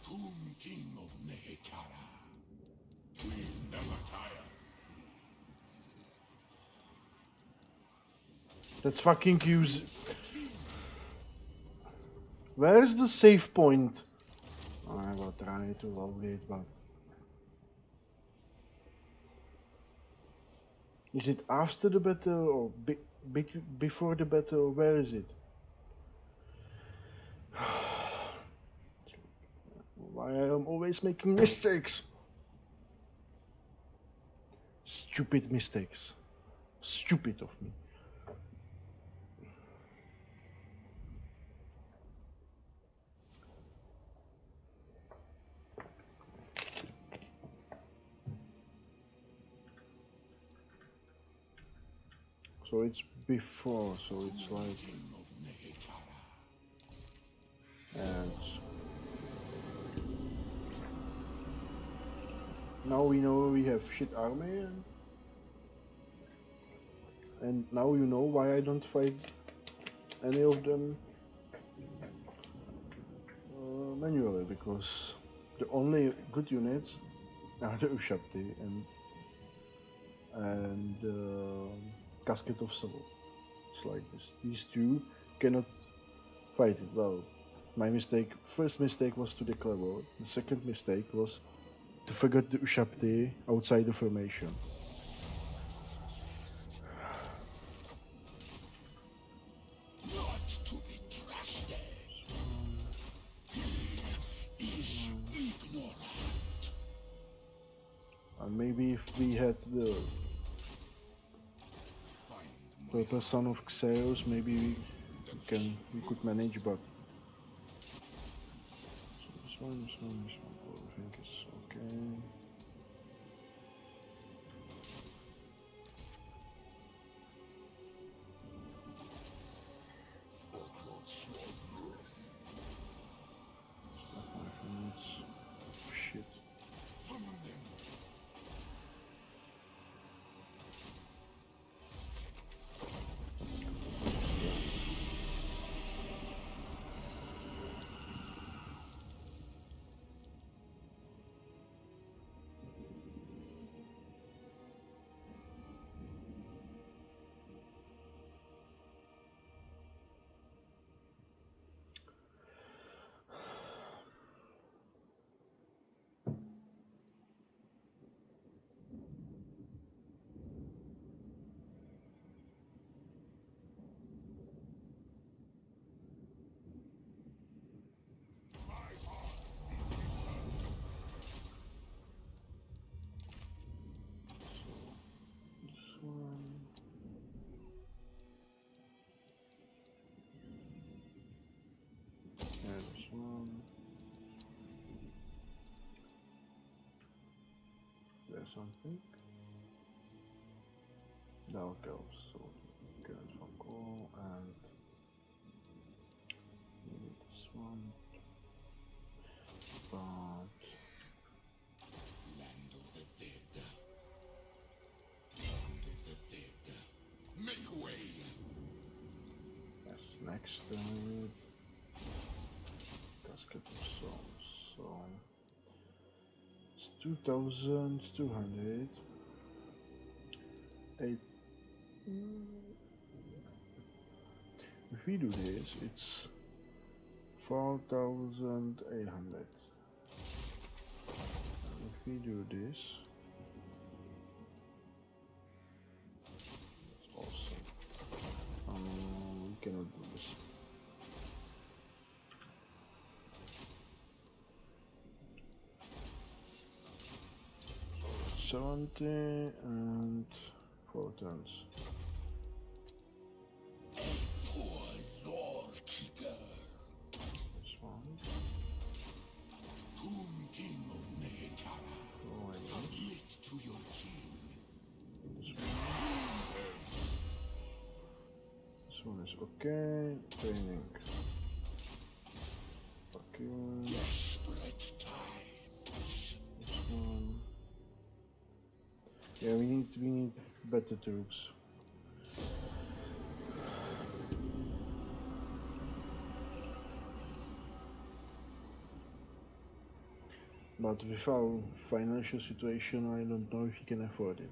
Tomb King of Nehekara. We never tire. That's fucking use. Where's the save point? I will try to load it, but is it after the battle or before the battle? Or where is it? Why I am always making mistakes? Stupid mistakes. Stupid of me. So it's before, so it's like, King of Nehekara. and now we know we have shit army, and now you know why I don't fight any of them manually, because the only good units are the Ushapti and Casket of Soul. It's like this. These two cannot fight it well. My mistake, first mistake was to declare war. The second mistake was to forget the Ushapti outside the formation. Not to be trusted. He is ignorant. And maybe if we had the Find my Purple Son of Xeos, maybe we could manage, but so this one, I think is okay. Stuff my friends. Shit. summon them. This one. Yeah, this one. There's something. Now it goes. So current phone call and maybe this one. But Land of the dead. Land of the dead. Make way. yes, next Casket of Souls. So it's 2,200. 8. If we do this, it's 4,800. If we do this, it's awesome. We cannot do this. 70 and 4 turns. Poor Lord Keeper. This one. Tomb King of Nehekara. Oh, I guess. Submit to your king. This one is okay. Training. Okay. Desperate times. This one. Yeah, we need better troops. But with our financial situation, I don't know if he can afford it.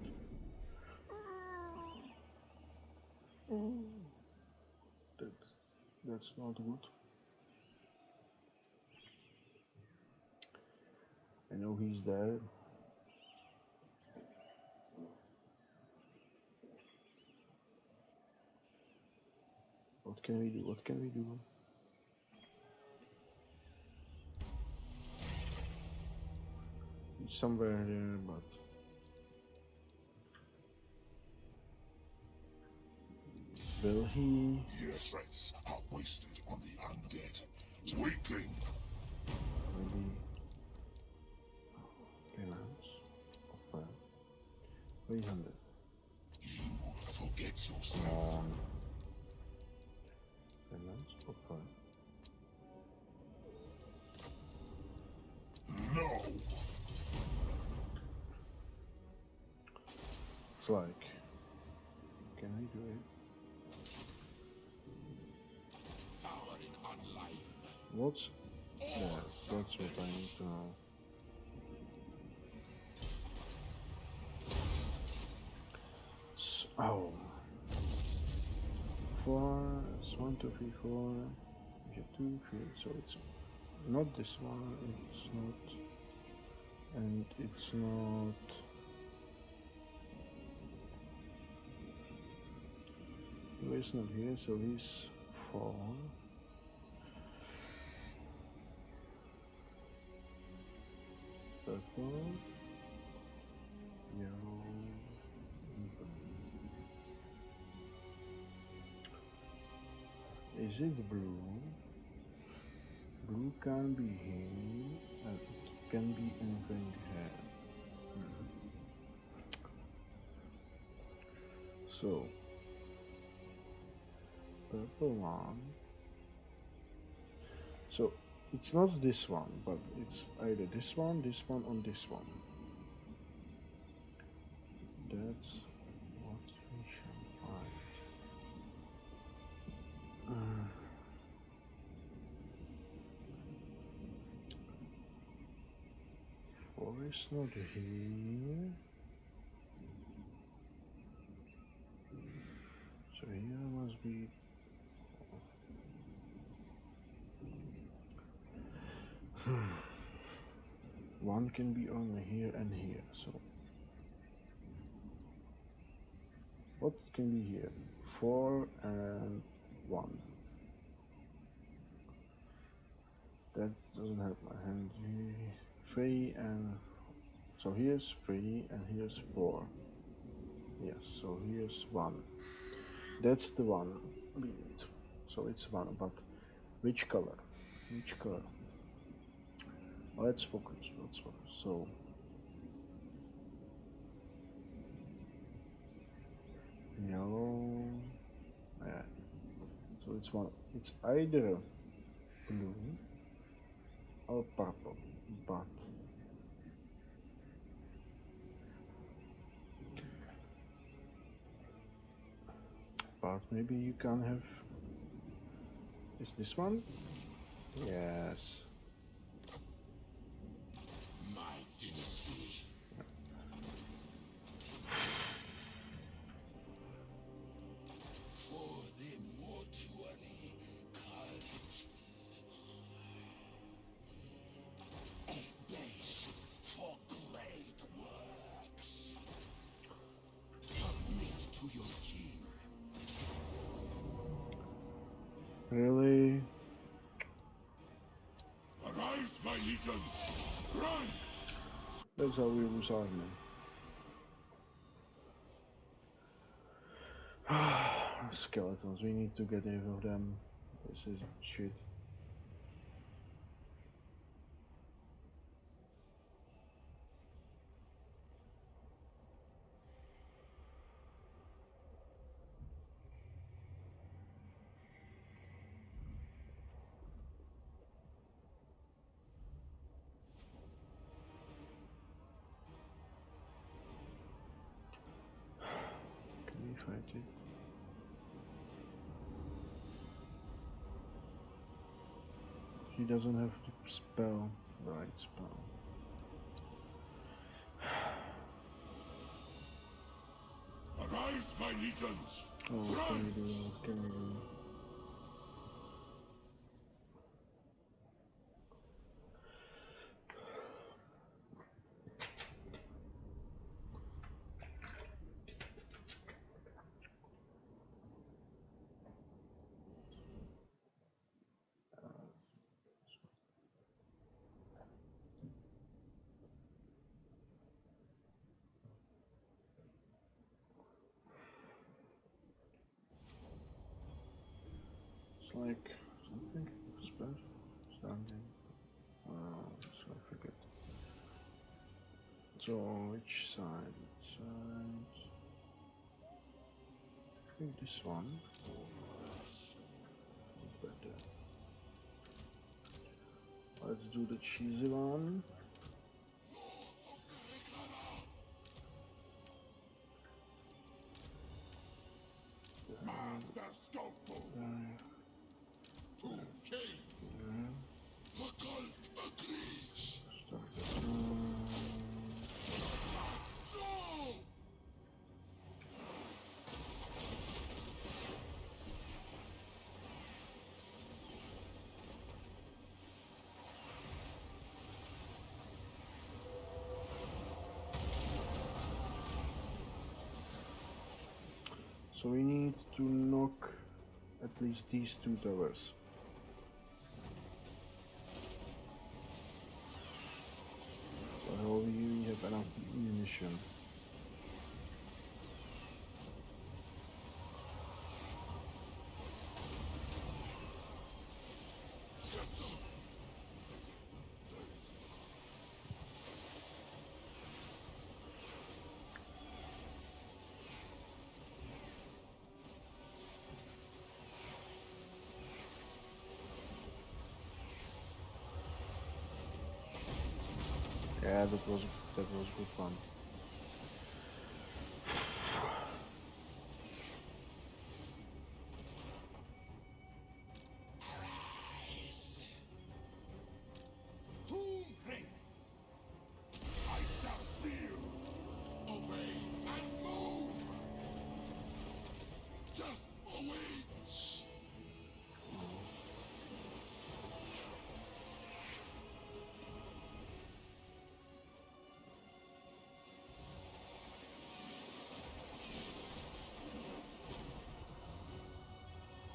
That's not good. I know he's there. What can we do? What can we do? He's somewhere here, but will he? Your threats are wasted on the undead. Weakling! Maybe payments of 300. You forget yourself. On payments of No! It's like, can we do it? Powering on life. What's there? That's what I need to know. Oh. 4, it's 1, 2, 3, 4. We have 2, 3, so it's not this one, it's not, and it's not. He's not here, so he's 4. Purple, yellow, and blue. Is it blue? Blue can be here, and it can be anything here. So, purple one. So, it's not this one, but it's either this one, or this one. That's what we shall find. 4 is not here. So here must be. One can be only here and here. So what can be here? 4 and 1. That doesn't help my hand. 3 and so here's 3 and here's 4. Yes, so here's 1. That's the one we need. So it's 1, but which color? Which color? Let's focus. Let's focus. So yellow. Yeah. So it's one. It's either blue or purple, but maybe you can have. Is this one? Yes. My dynasty. For the mortuary cult. A base for great works. Submit to your king. Really? Arise, my legions! Rise! That's how we lose army. Skeletons, we need to get rid of them. This is shit. Can we fight it? He doesn't have the spell, right spell. Arise, my legions! Oh, what can we do? What can we do? It's like something special. Standing. So I forget. So which side? Which side? I think this one is better. Let's do the cheesy one. Master Scalpel! To king! The cult agrees! Start this one. No! So we need to knock at least these two towers. So how we have enough munition. Yeah, that was good fun. Tomb Prince! I shall feel, obey, and move! Death awaits!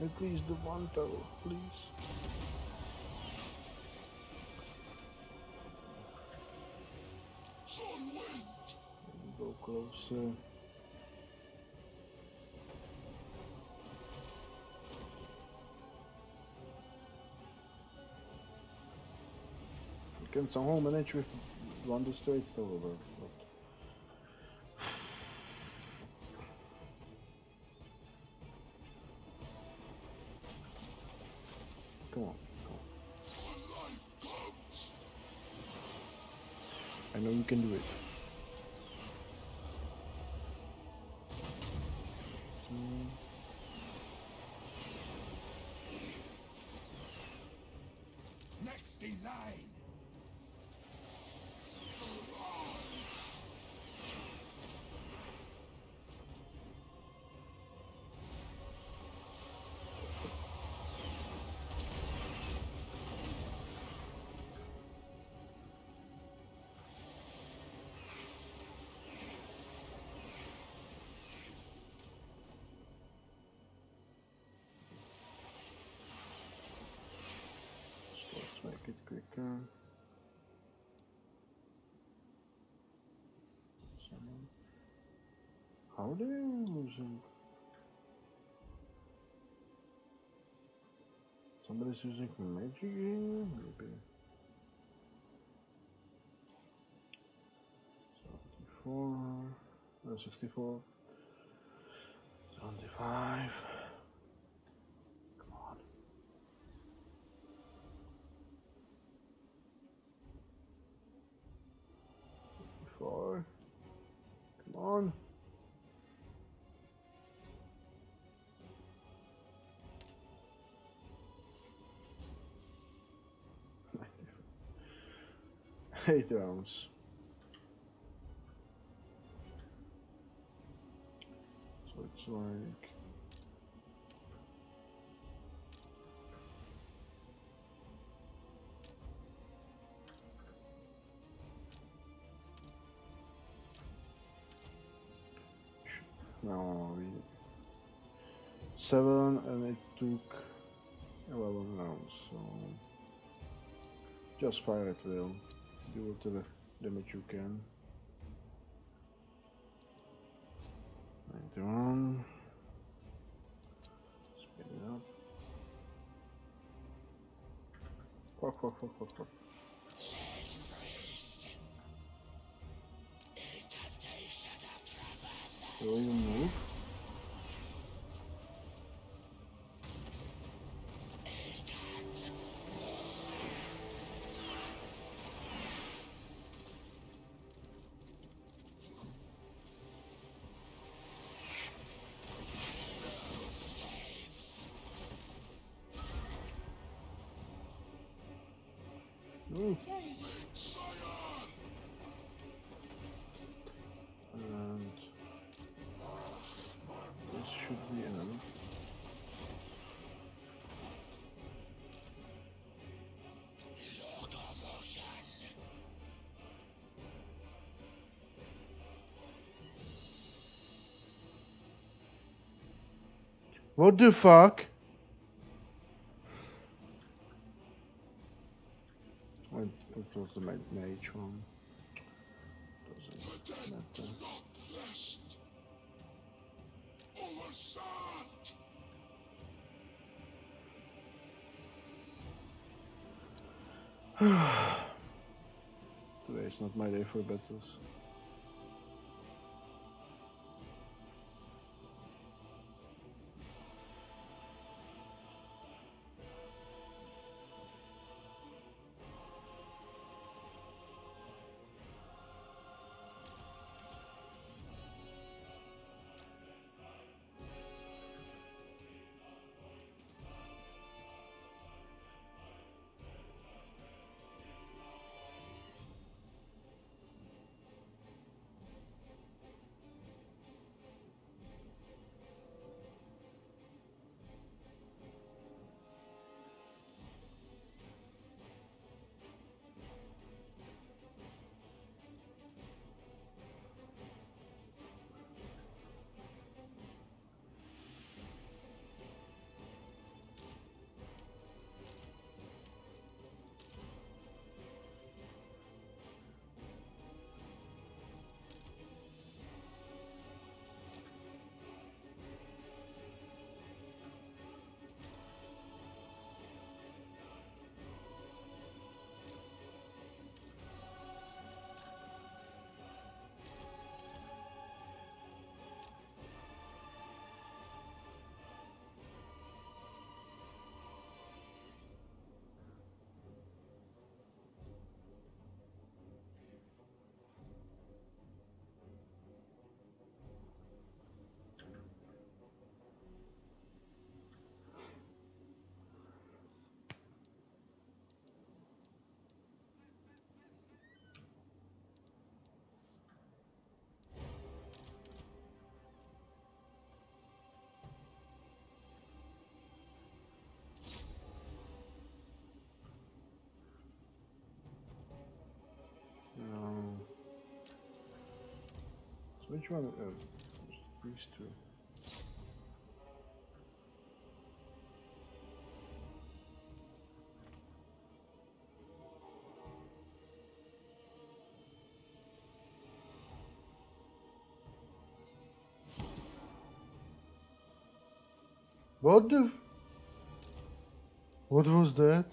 At least the one tower, please. Sunwind! Go closer. You can somehow manage with one destroyed tower, but come on, come on. When life comes! I know you can do it. Next in line! Let's make it quicker. How are they losing? Somebody's using magic here? Maybe. 74. 64. 75. Come on. 54. Come on. Eight rounds. So it's like no, 7 and it took 11 rounds, so just fire at will. Do whatever damage you can. 91. Speed it up. Fuck. Will you move? Move. And this should be enough. What the fuck? That was the mage one. Doesn't matter. Today is not my day for battles. So which one? These two. What the? What was that?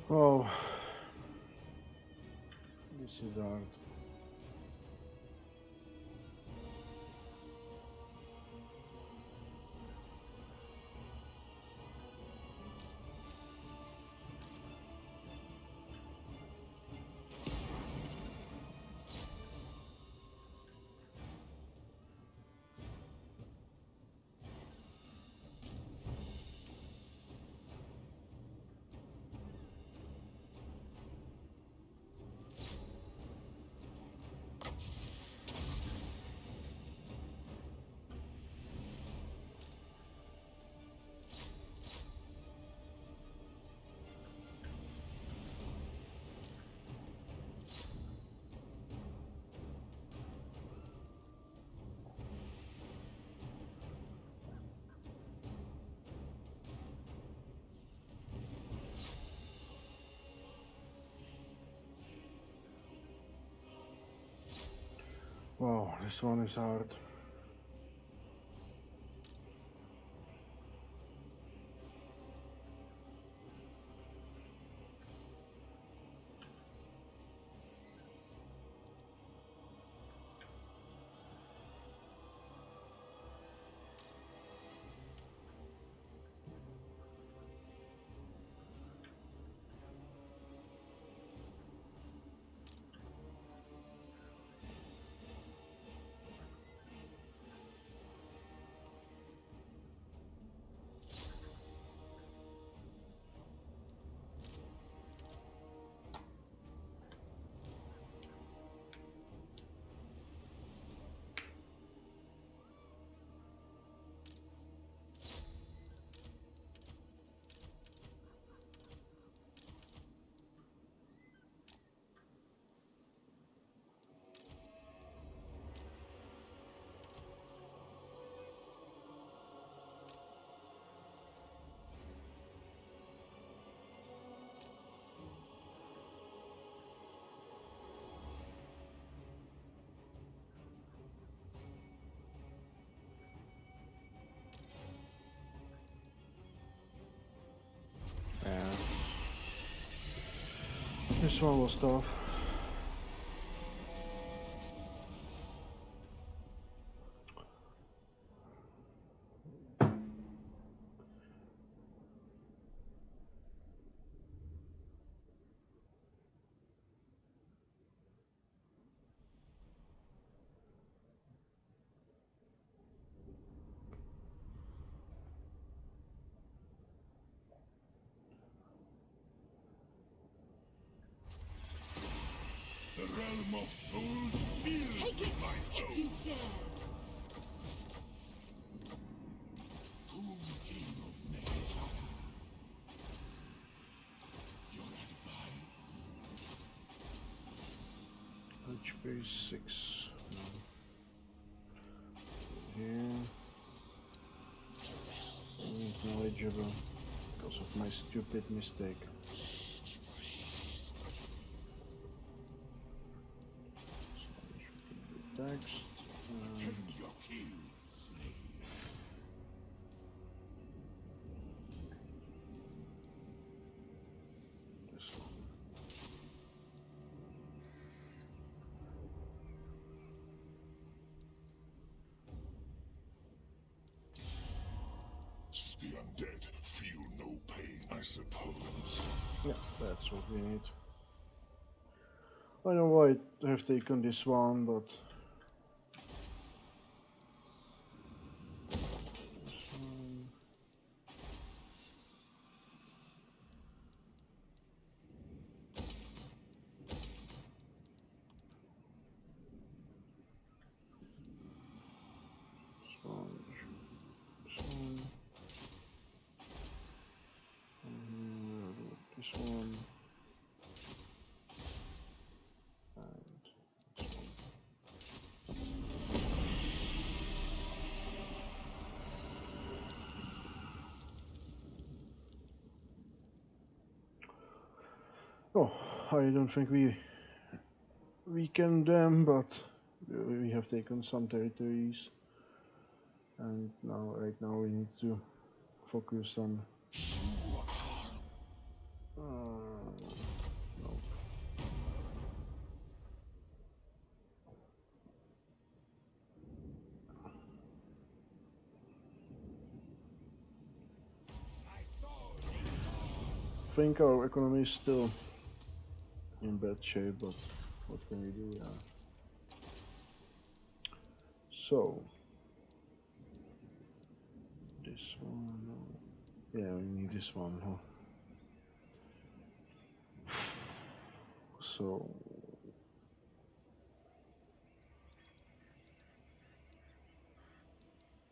Oh, this is hard. Wow, this one is hard. Yeah. This one was tough. The realm of souls feels with my foes. Tomb King of Nehek, your advice. HP 6. Here. It's knowledgeable because of my stupid mistake. Text. Attend your king's slaves. suppose. Yeah, that's what we need. I know why I have taken this one, but this one. This one. This one. And this one. Oh, I don't think we weaken them, but we have taken some territories, and right now we need to focus on. Nope. I think our economy is still in bad shape, but what can we do? Yeah. So this one, no. Yeah, we need this one, huh? So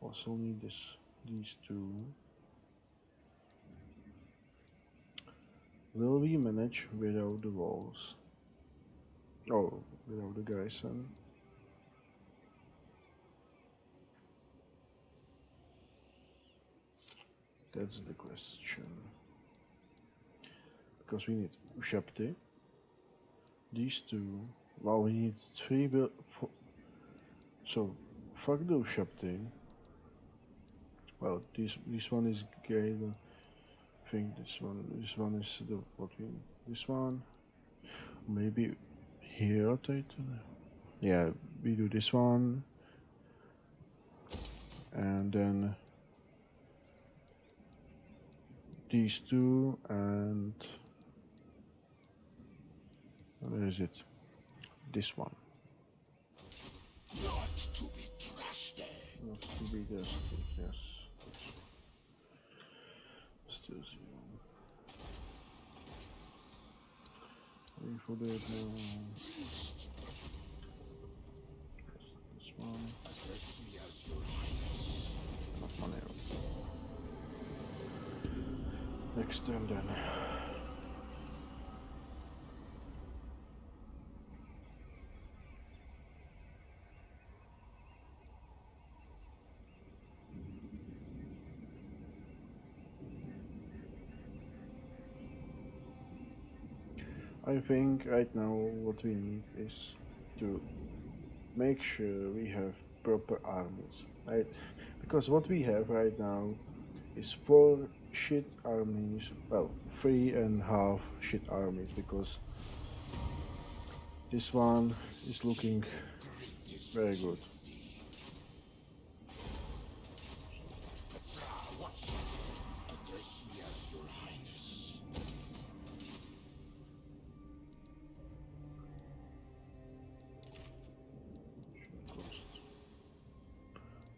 also need these two. Will we manage without the walls? Oh, without the garrison? That's the question. Because we need Ushapti. These two. Well, we need three so fuck the Ushapti. Well, this one is great. I think this one is the what we need. This one. Maybe here Titan. Yeah, we do this one. And then these two, and where is it? This one. Not to be trusted. Not to be tested, yes. Still zero. Wait for that now. Yes, this one. Address me as your highness. Not money. Next turn then. I think right now what we need is to make sure we have proper armies, right? Because what we have right now is 4 shit armies, well, 3.5 shit armies, because this one is looking very good. Address me as your highness.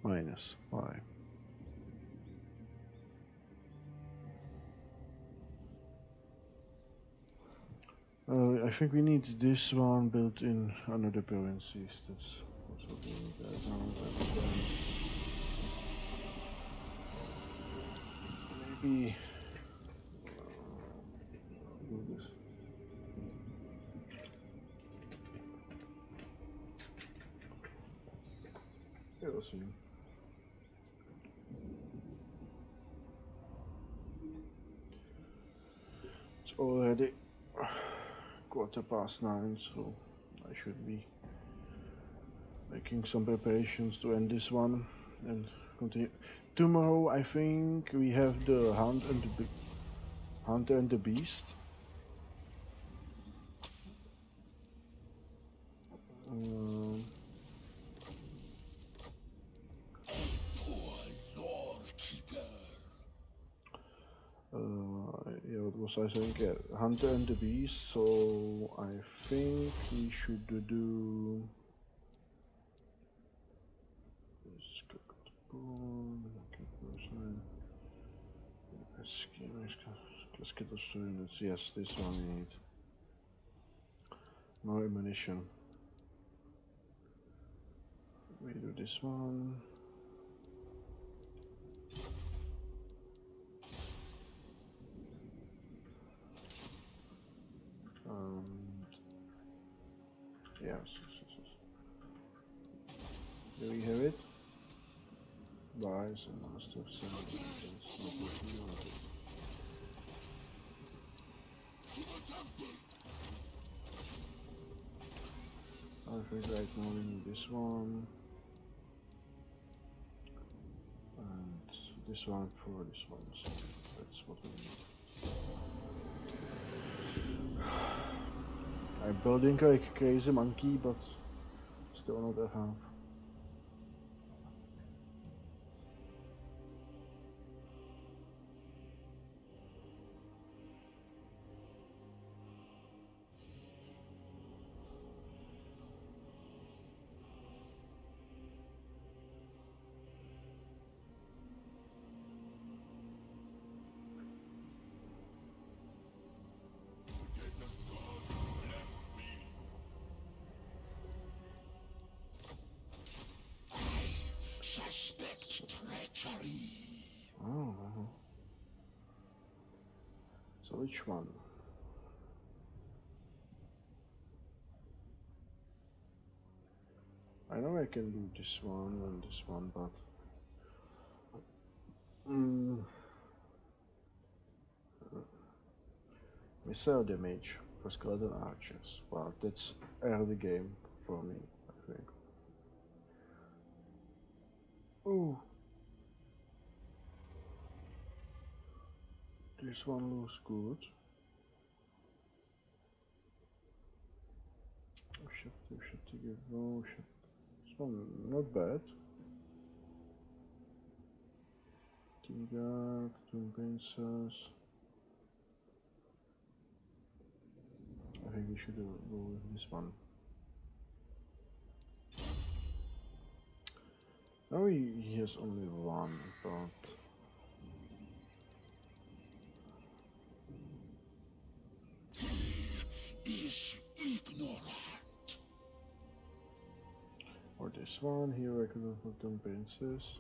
Minus, why? I think we need this one built in another provinces. That's what we need right now. And then maybe do this. We'll see. It's already 9:15, so I should be making some preparations to end this one and continue. Tomorrow, I think we have the Hunter and the Beast. Poor lord keeper. Yeah, was I saying? Yeah, Hunter and the Beast, so I think we should do units. Yes, this one we need. More ammunition. We do this one. Yes. There we have it. Buys and master of I think right now we need this one. And this one for this one, so that's what we need. I'm building like a crazy monkey, but still not a half. Suspect treachery. Oh, so which one? I know I can do this one and this one, but missile damage for skeleton archers. Wow, that's early game for me, I think. Oh, this one looks good. Oh shit. This one not bad. King Guard, Tomb Princess. I think we should go with this one. Now he has only one, but He is ignorant. or this one here I could have put Tomb Princess.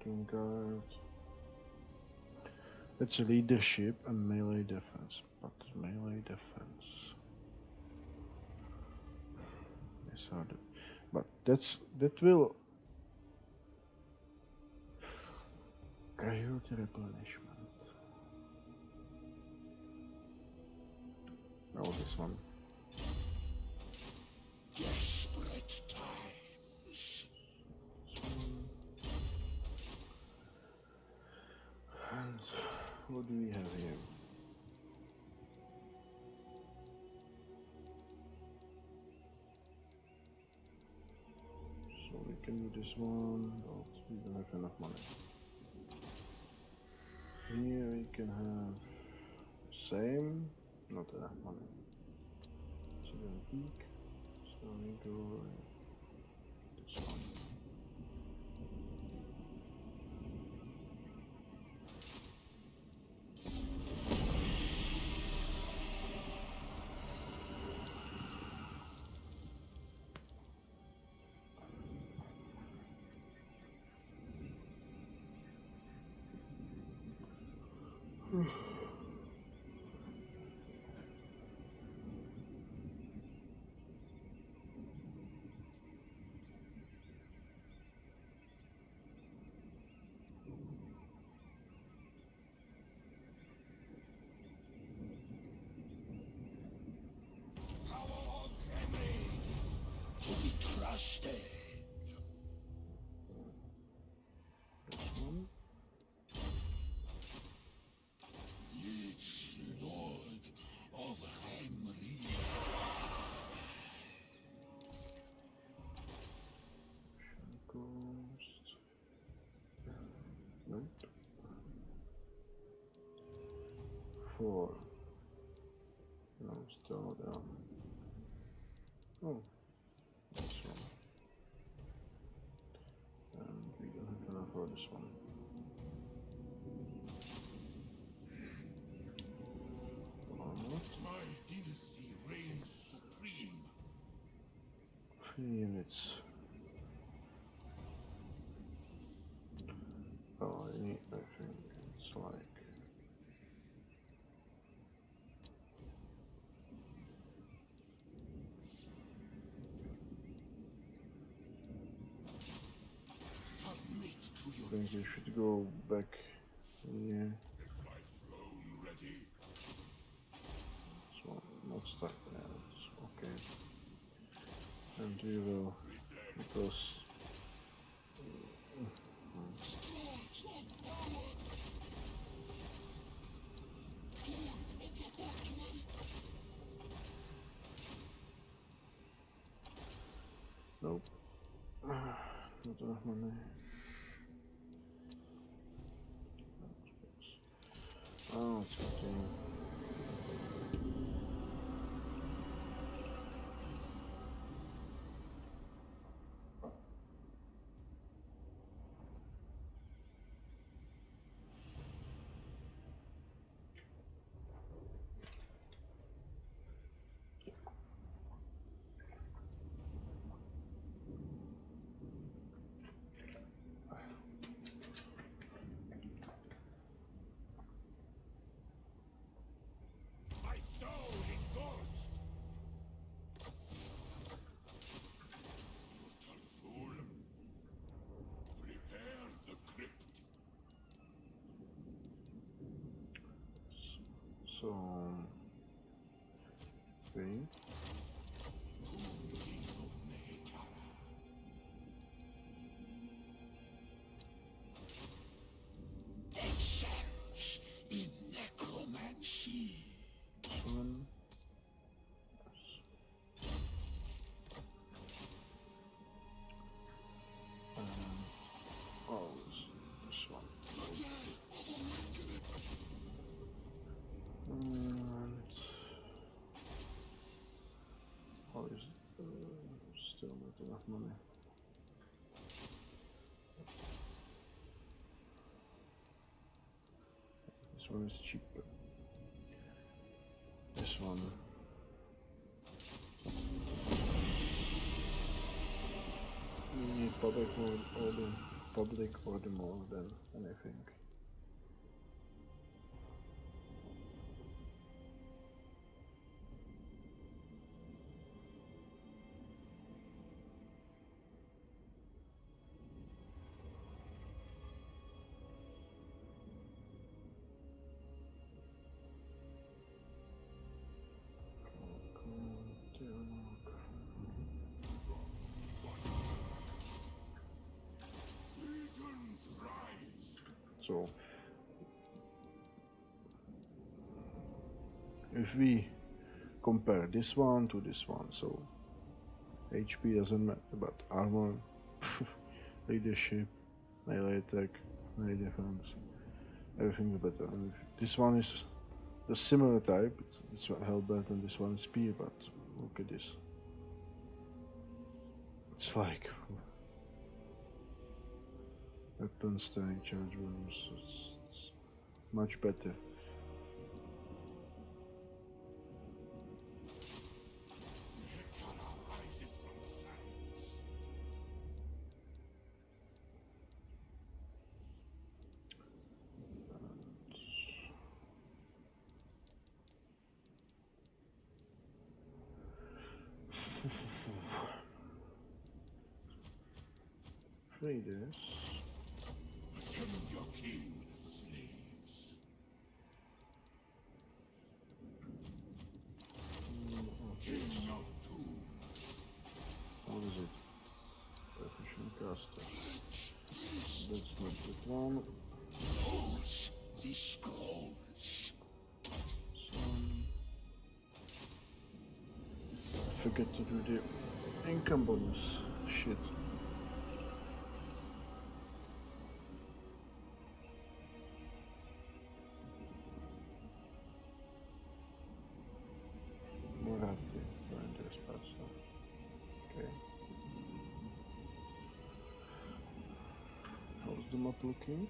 Tomb Guard. It's leadership and melee defense, but melee defense. Yes, how do? But that will casualty replenishment. Oh, this one. Desperate times. And what do we have here? So we can do this one, but we don't have enough money. Here we can have same, not enough money. So then peak. So we go this one. Power of family to be trusted. This one. It's Lord of Henry. Ghost. Nope. 4. No, still down. Oh, this one. And we don't have enough for this one. My dynasty reigns supreme. 3 units. Oh, I think it's like Submit to I your think we should go back here. Is my throne ready? So not start there. It's okay. And we will because nope. Not enough money. Oh, it's continue. My soul engorged. Mortal fool. Prepare the crypt. So okay. King of Nehekara. Excels in necromancy. One. Oh, this one. And how is it? Still not enough money. This one is cheaper. This one. We need public order more than anything. Legions rise. So if we compare this one to this one, so HP doesn't matter, but armor, leadership, melee attack, melee defense, everything is better. And this one is the similar type, it's Hellbent and this one is spear, but look at this. It's like weapon strength, charge wounds, it's much better. Nehekara rises from the sands. Traders. Attend your king, slaves. King of tombs. What is it? Efficient caster. That's not that one. Knows the scrolls. Forget to do the income bonus. Shit. I'm not looking.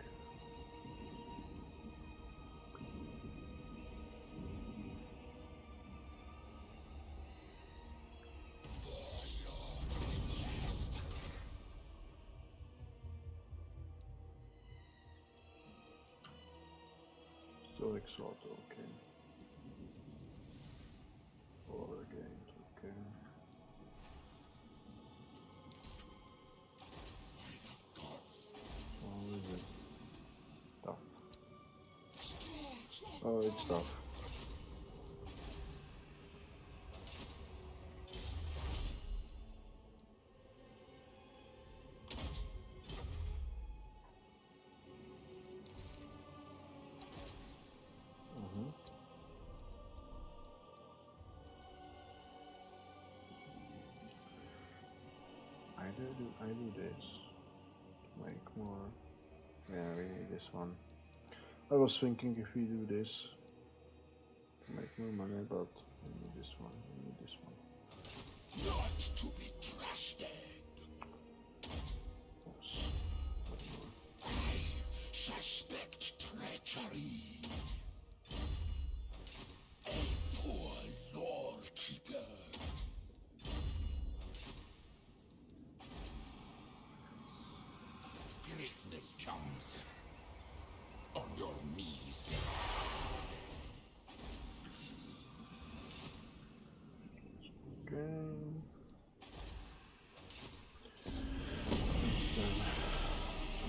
Still exalt, okay. Or again, okay. Or is it tough? Oh, it's tough. I do this to make more. Yeah, we need this one. I was thinking if we do this to make more money, but we need this one. We need this one. Not to be trusted. Yes. I suspect treachery. A poor lore keeper. Greatness comes on your knees. Okay. Instead,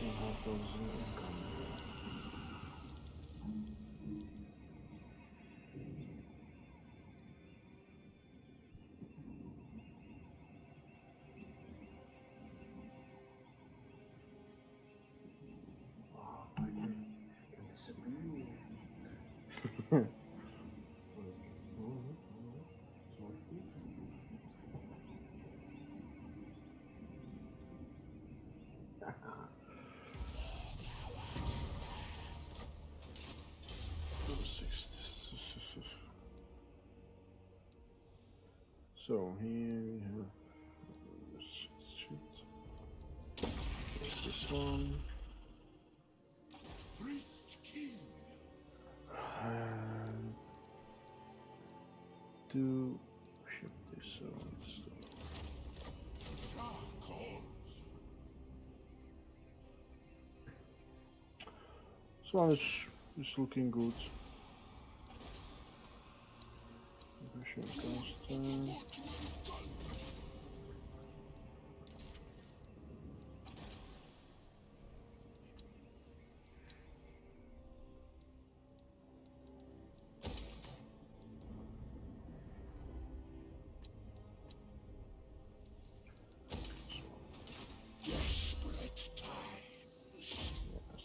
2,500 income. Wow, I can disappear. So here we have shit. This one Priest King. and do ship this on. Calls. So it's looking good. Efficient constant. What you have done. Desperate times. Yes.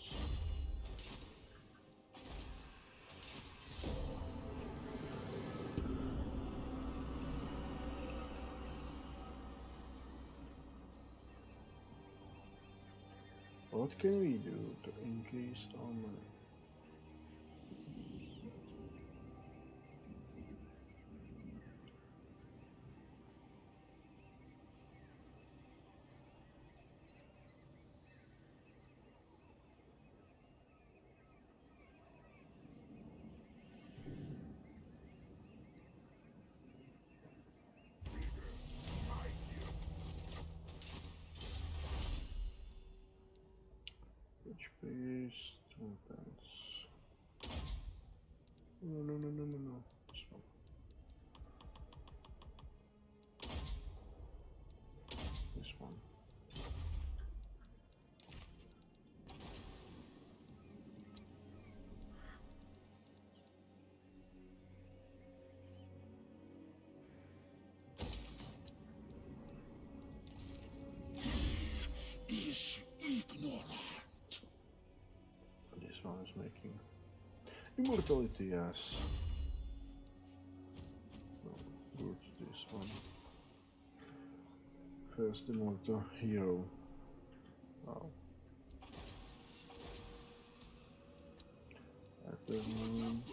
What can we do to increase our money? Which pays 2 pence. No. This one. This one. Is ignorant. This one is making immortality, yes. So good, this one. First immortal hero. Wow. Afternoon.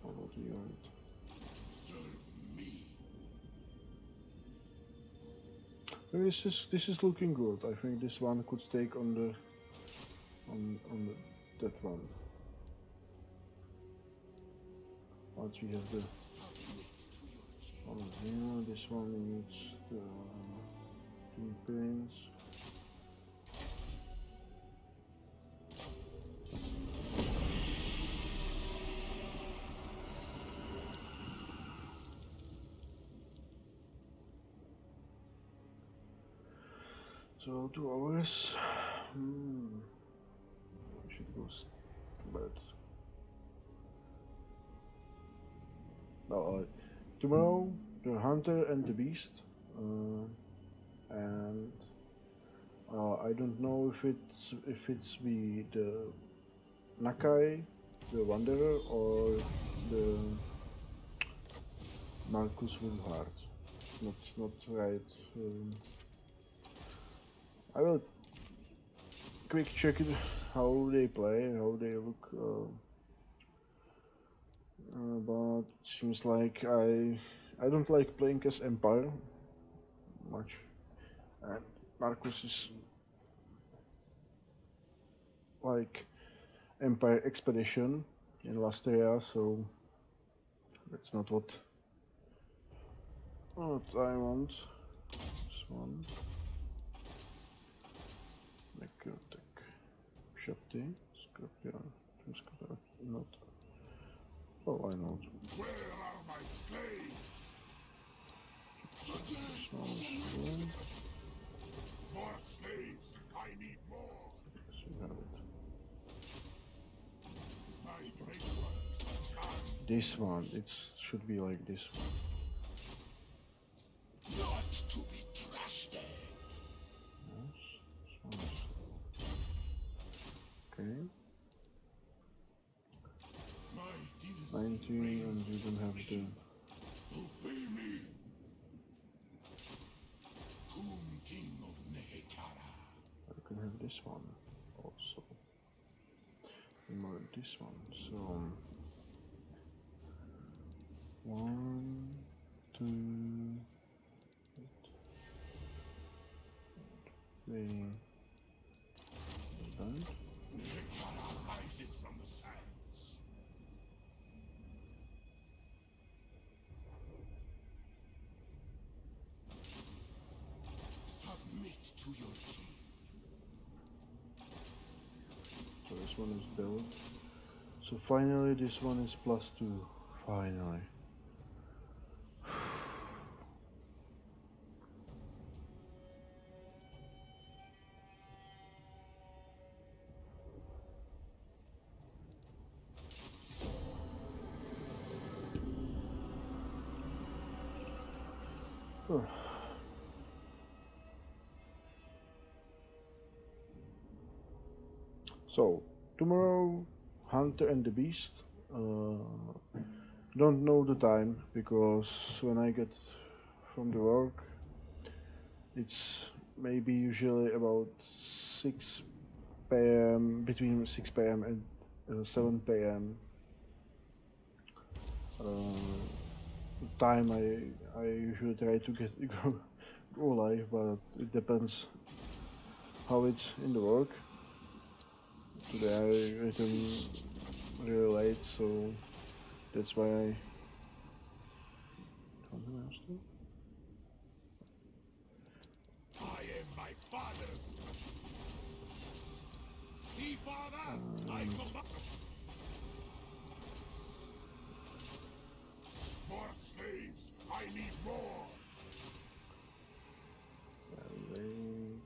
So what do you want? Serve me. This is looking good. I think this one could take on the that one. But we have the one here. This one needs the campaigns. So 2 hours. I should go to bed. No, tomorrow the hunter and the beast, and I don't know if it's the Nakai, the wanderer, or the Marcus Woodhart. Not right. I will quick check it, how they play, how they look. But it seems like I don't like playing as Empire much, and Marcus is like Empire Expedition in Lastria, so that's not what I want. This one. Necrotic. Shopty. Scorpion. Not. Oh, I know. Where are my slaves? This one is cool. More slaves. I need more. So you have it. My great works. This one, it should be like this one. Not to be trusted. Yes, this one is okay. 19, and you don't have the. Obey me. Tomb King of Nehekara. You can have this one also. And more this one. So 1, 2, 3. Done. Nehekara rises from the sands. Submit to your king. So this one is built. So finally this one is +2. Finally. So tomorrow, Hunter and the Beast. Don't know the time because when I get from the work, it's maybe usually about 6 p.m. between 6 p.m. and 7 p.m. Time I usually try to get go live, but it depends how it's in the work. Today I returned really late, so that's why I. I am my father's. See, father, I command. More slaves. I need more. Wait.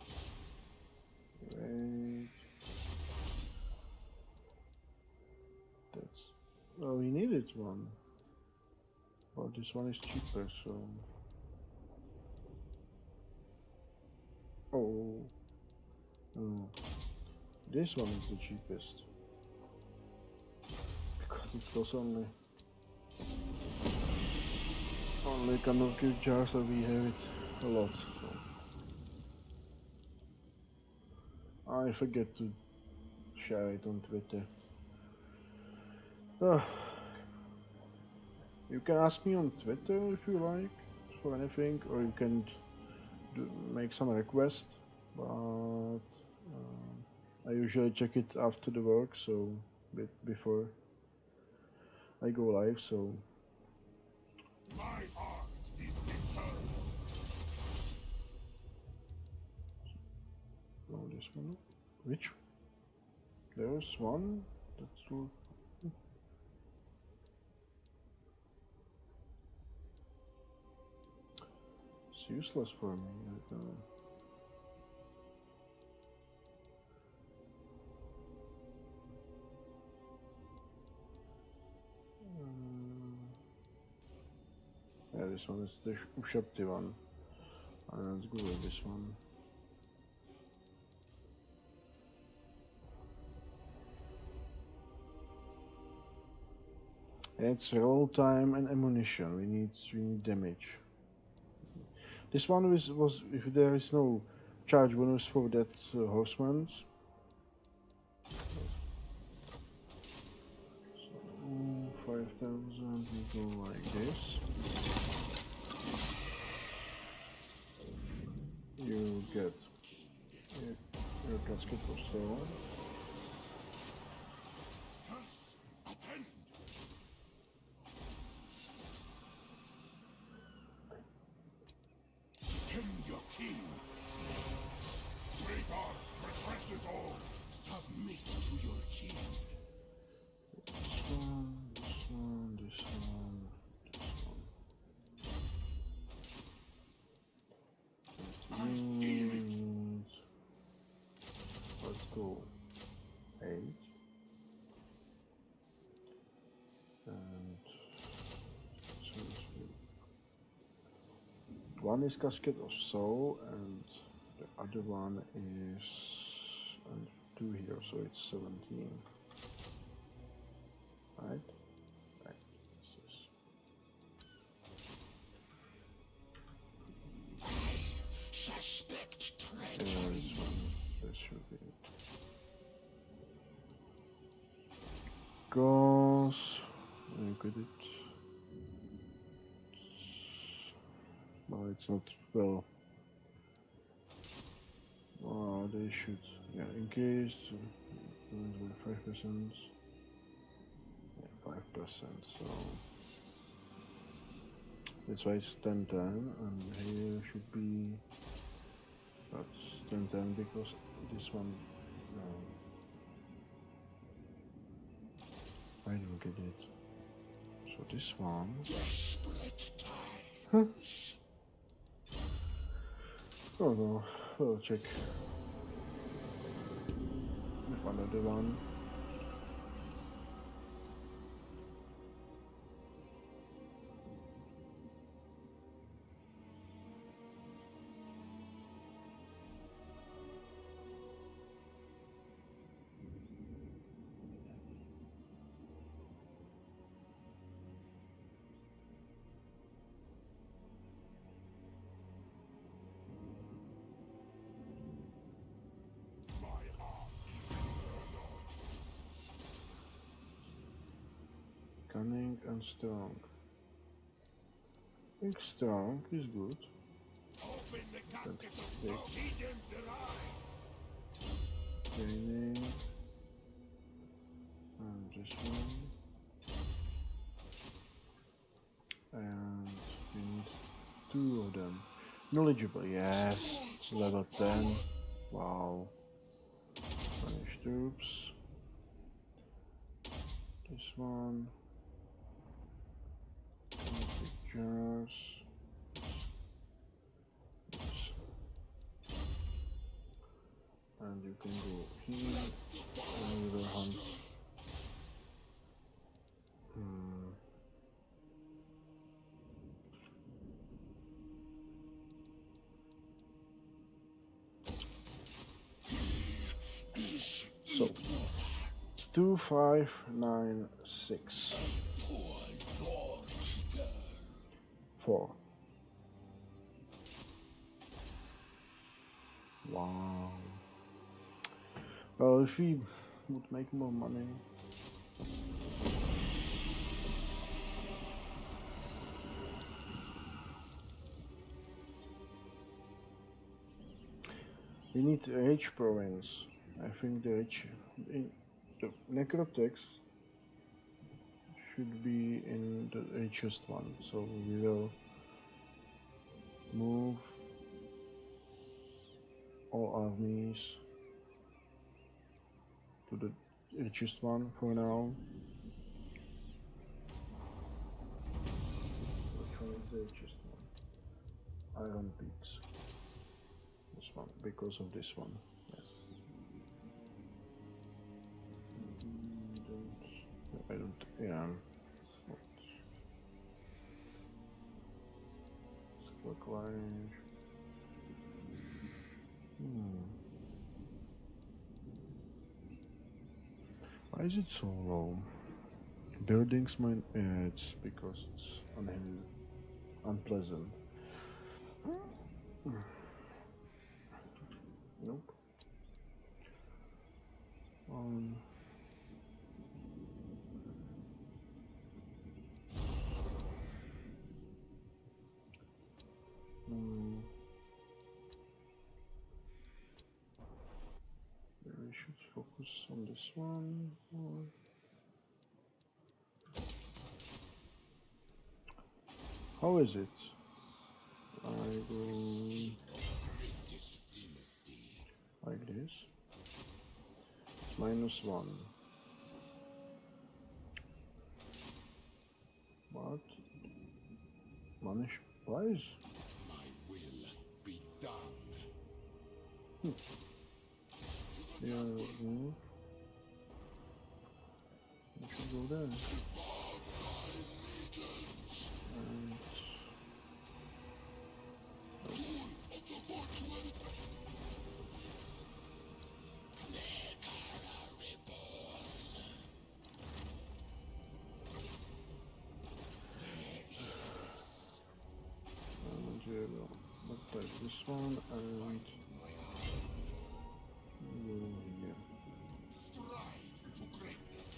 That's. Oh, we needed one. Well, this one is cheaper, so. Oh. No. This one is the cheapest. Because it was only kind of good jars, so we have it a lot. So. I forget to share it on Twitter. You can ask me on Twitter if you like for anything, or you can make some request, but I usually check it after the work, so before I go live. So My art is eternal. no, this one. Which? There's one. That's all. It's useless for me. I don't know. Yeah, this one is the ušapty one. And let's go with this one. It's roll time and ammunition. We need damage. This one was if there is no charge bonus for that horseman's. So 5,000. We go like this. You get your casket or so. Sus, attend. Tend your king. Great art refreshes all. Submit to your king. This one, this one, this one, this one. Let's go 8 and so one is casket of soul and the other one is and 2 here, so it's 17. Right? Right. Suspect treachery. This should be it. Goes. Look at it. Well, it's not well. They should. Yeah, in case 5%. Yeah, 5%. So that's why it's 10-10, and here should be. That's 10-10 because this one. I don't get it. So this one. Desperate Huh? times. Oh no, we'll check. If another one. Cunning and strong. I think strong is good. Open the casket of Big. soul. Legends arise. Training. And this one. And we need 2 of them. Knowledgeable, yes. Level 10. Wow. Punish troops. This one. Pictures. This. And you can go here. And we will hunt. So 2, 5, 9, 6. 4. Wow. Well, if we would make more money. We need H province. I think the Necrotex should be in the Hest one, so we will move all armies to the Hest one for now. Which one is the Hest one? Iron Peaks. This one, because of this one. Yes. I don't. Yeah. Clockwise. Why is it so low? Buildings mine. Yeah, it's because it's unpleasant. Nope. We should focus on this one. How is it? I go like this. -1. What? Manish price? My will be done. Yeah, we should go there. And not like this one and here. Stride to greatness.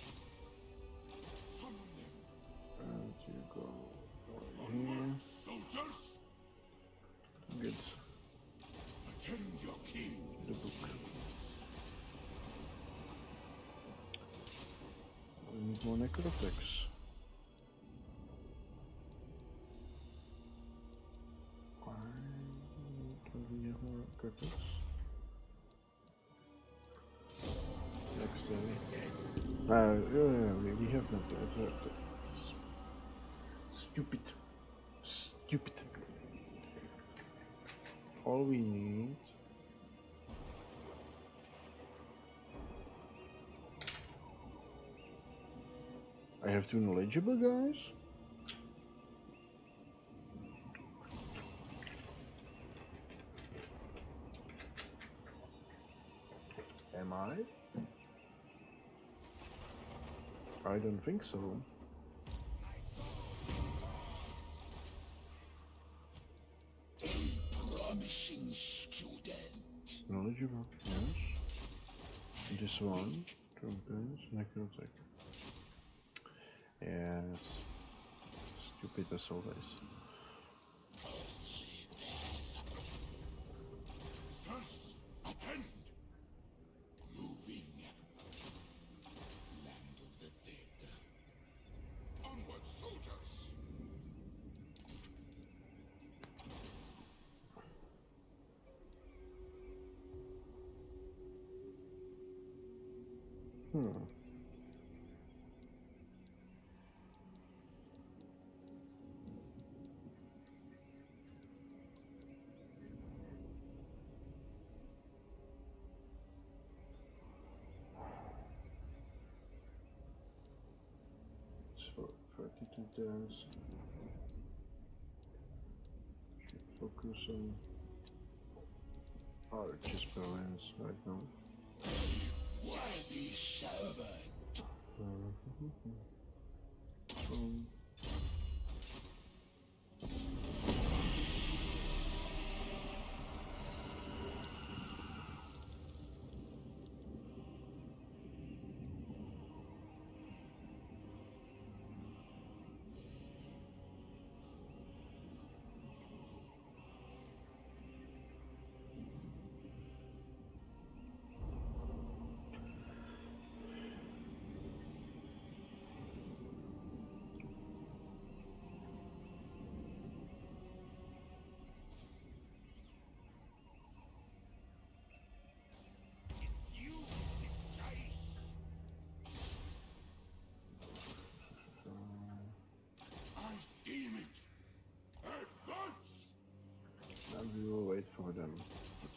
Summon them. And you go here. Soldiers, Get attend your king. the book. I need more Necrotex. Do we have more Necrotex? Next yeah, we have not. Stupid. Stupid. All we need. I have two knowledgeable guys. Am I? I don't think so. Promising student. Knowledgeable, yes. This one. Trumpets, Necrotech. Yes. Stupid as always. Sirs, attend. Moving. Land of the dead. Onward, soldiers. So 32 turns. Should focus on archers balance right now. Worthy servant.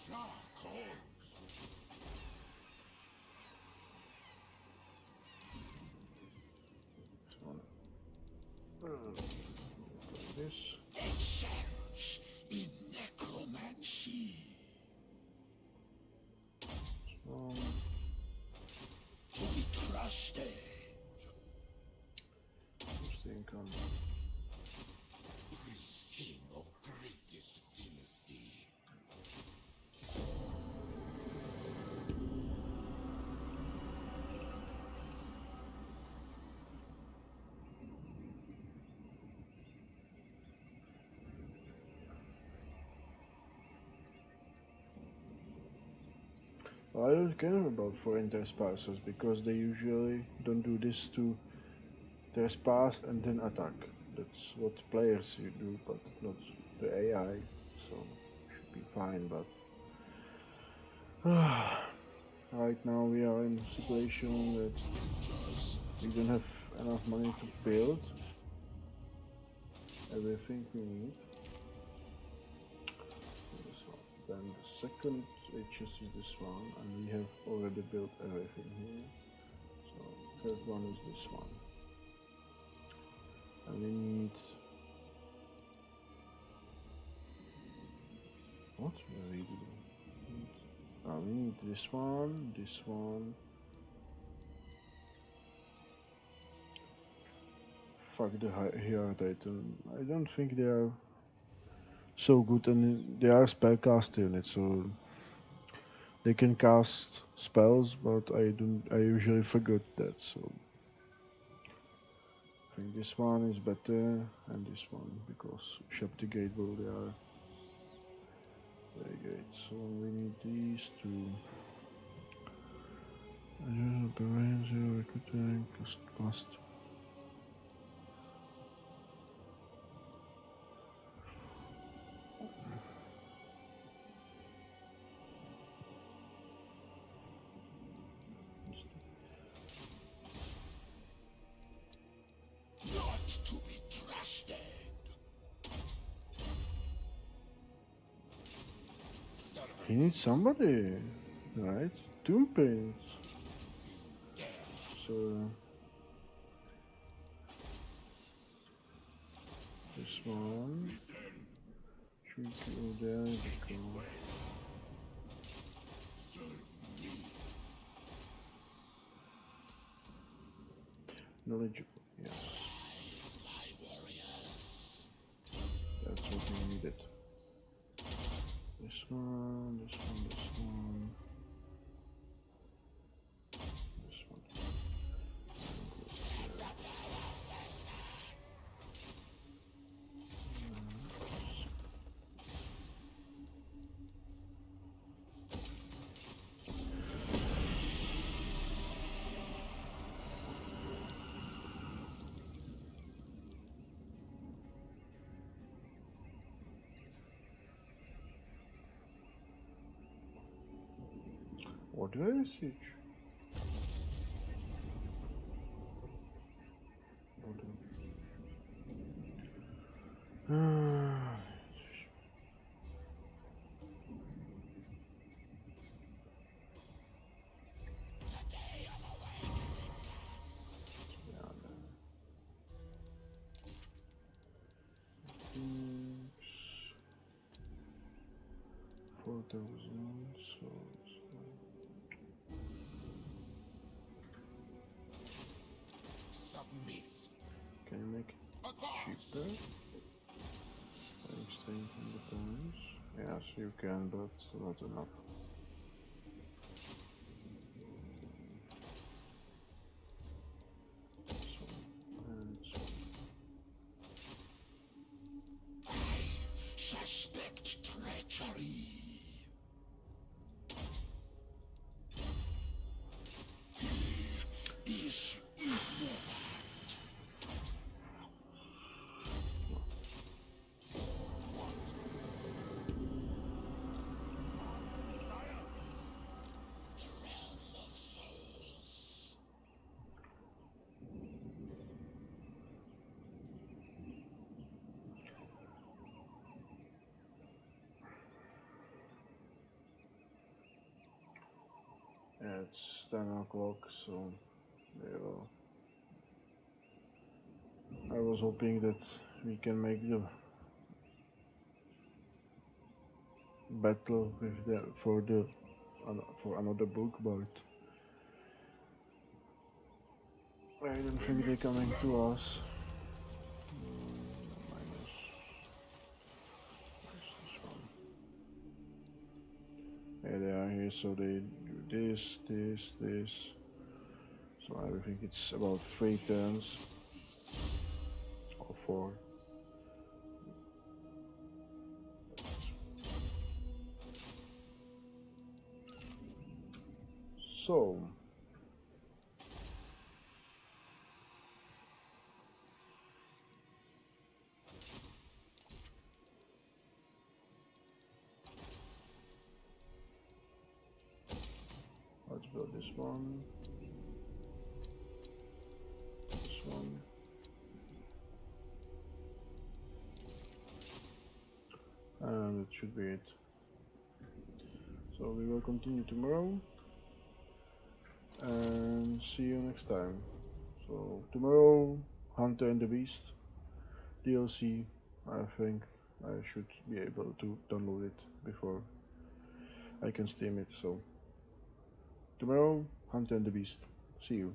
Jar calls. This. Exiles in necromancy. To be trusted. Income. Prince King of greatest dynasty. I don't care about foreign trespassers because they usually don't do this to trespass and then attack. That's what players do, but not the AI. So should be fine. But right now we are in a situation that we don't have enough money to build everything we need. This one. Then the second HS is this one, and we have already built everything here. So third one is this one. And we need... What are we doing? We need this one, this one. Fuck the hero titan. I don't think they are so good, and they are spellcast units, so they can cast spells, but I usually forget that, so I think this one is better, and this one, because shop the gateway, they are very great. So we need these two. Recruiting, cost. Not to be trusted. He needs somebody, right? Doom paints. So this one should go there. Knowledgeable, yes. That's what we needed. This one, this one, this one. This one. What do I see? Phoenix, 4,000, so Submit. can you make it cheaper? Strength in the times? Yes, you can, but not enough. So, and so. Suspect treachery. He is ignorant. The realm of souls. it's 10 o'clock, so yeah, I was hoping that we can make the battle with the for another book, but I don't think they're coming to us. Minus this one. Yeah, they are here, so they do this. So I think it's about 3 turns or 4. So let's build this one, and that should be it. So we will continue tomorrow and see you next time. So tomorrow, Hunter and the Beast DLC. I think I should be able to download it before I can stream it. So tomorrow, Hunter and the Beast. See you.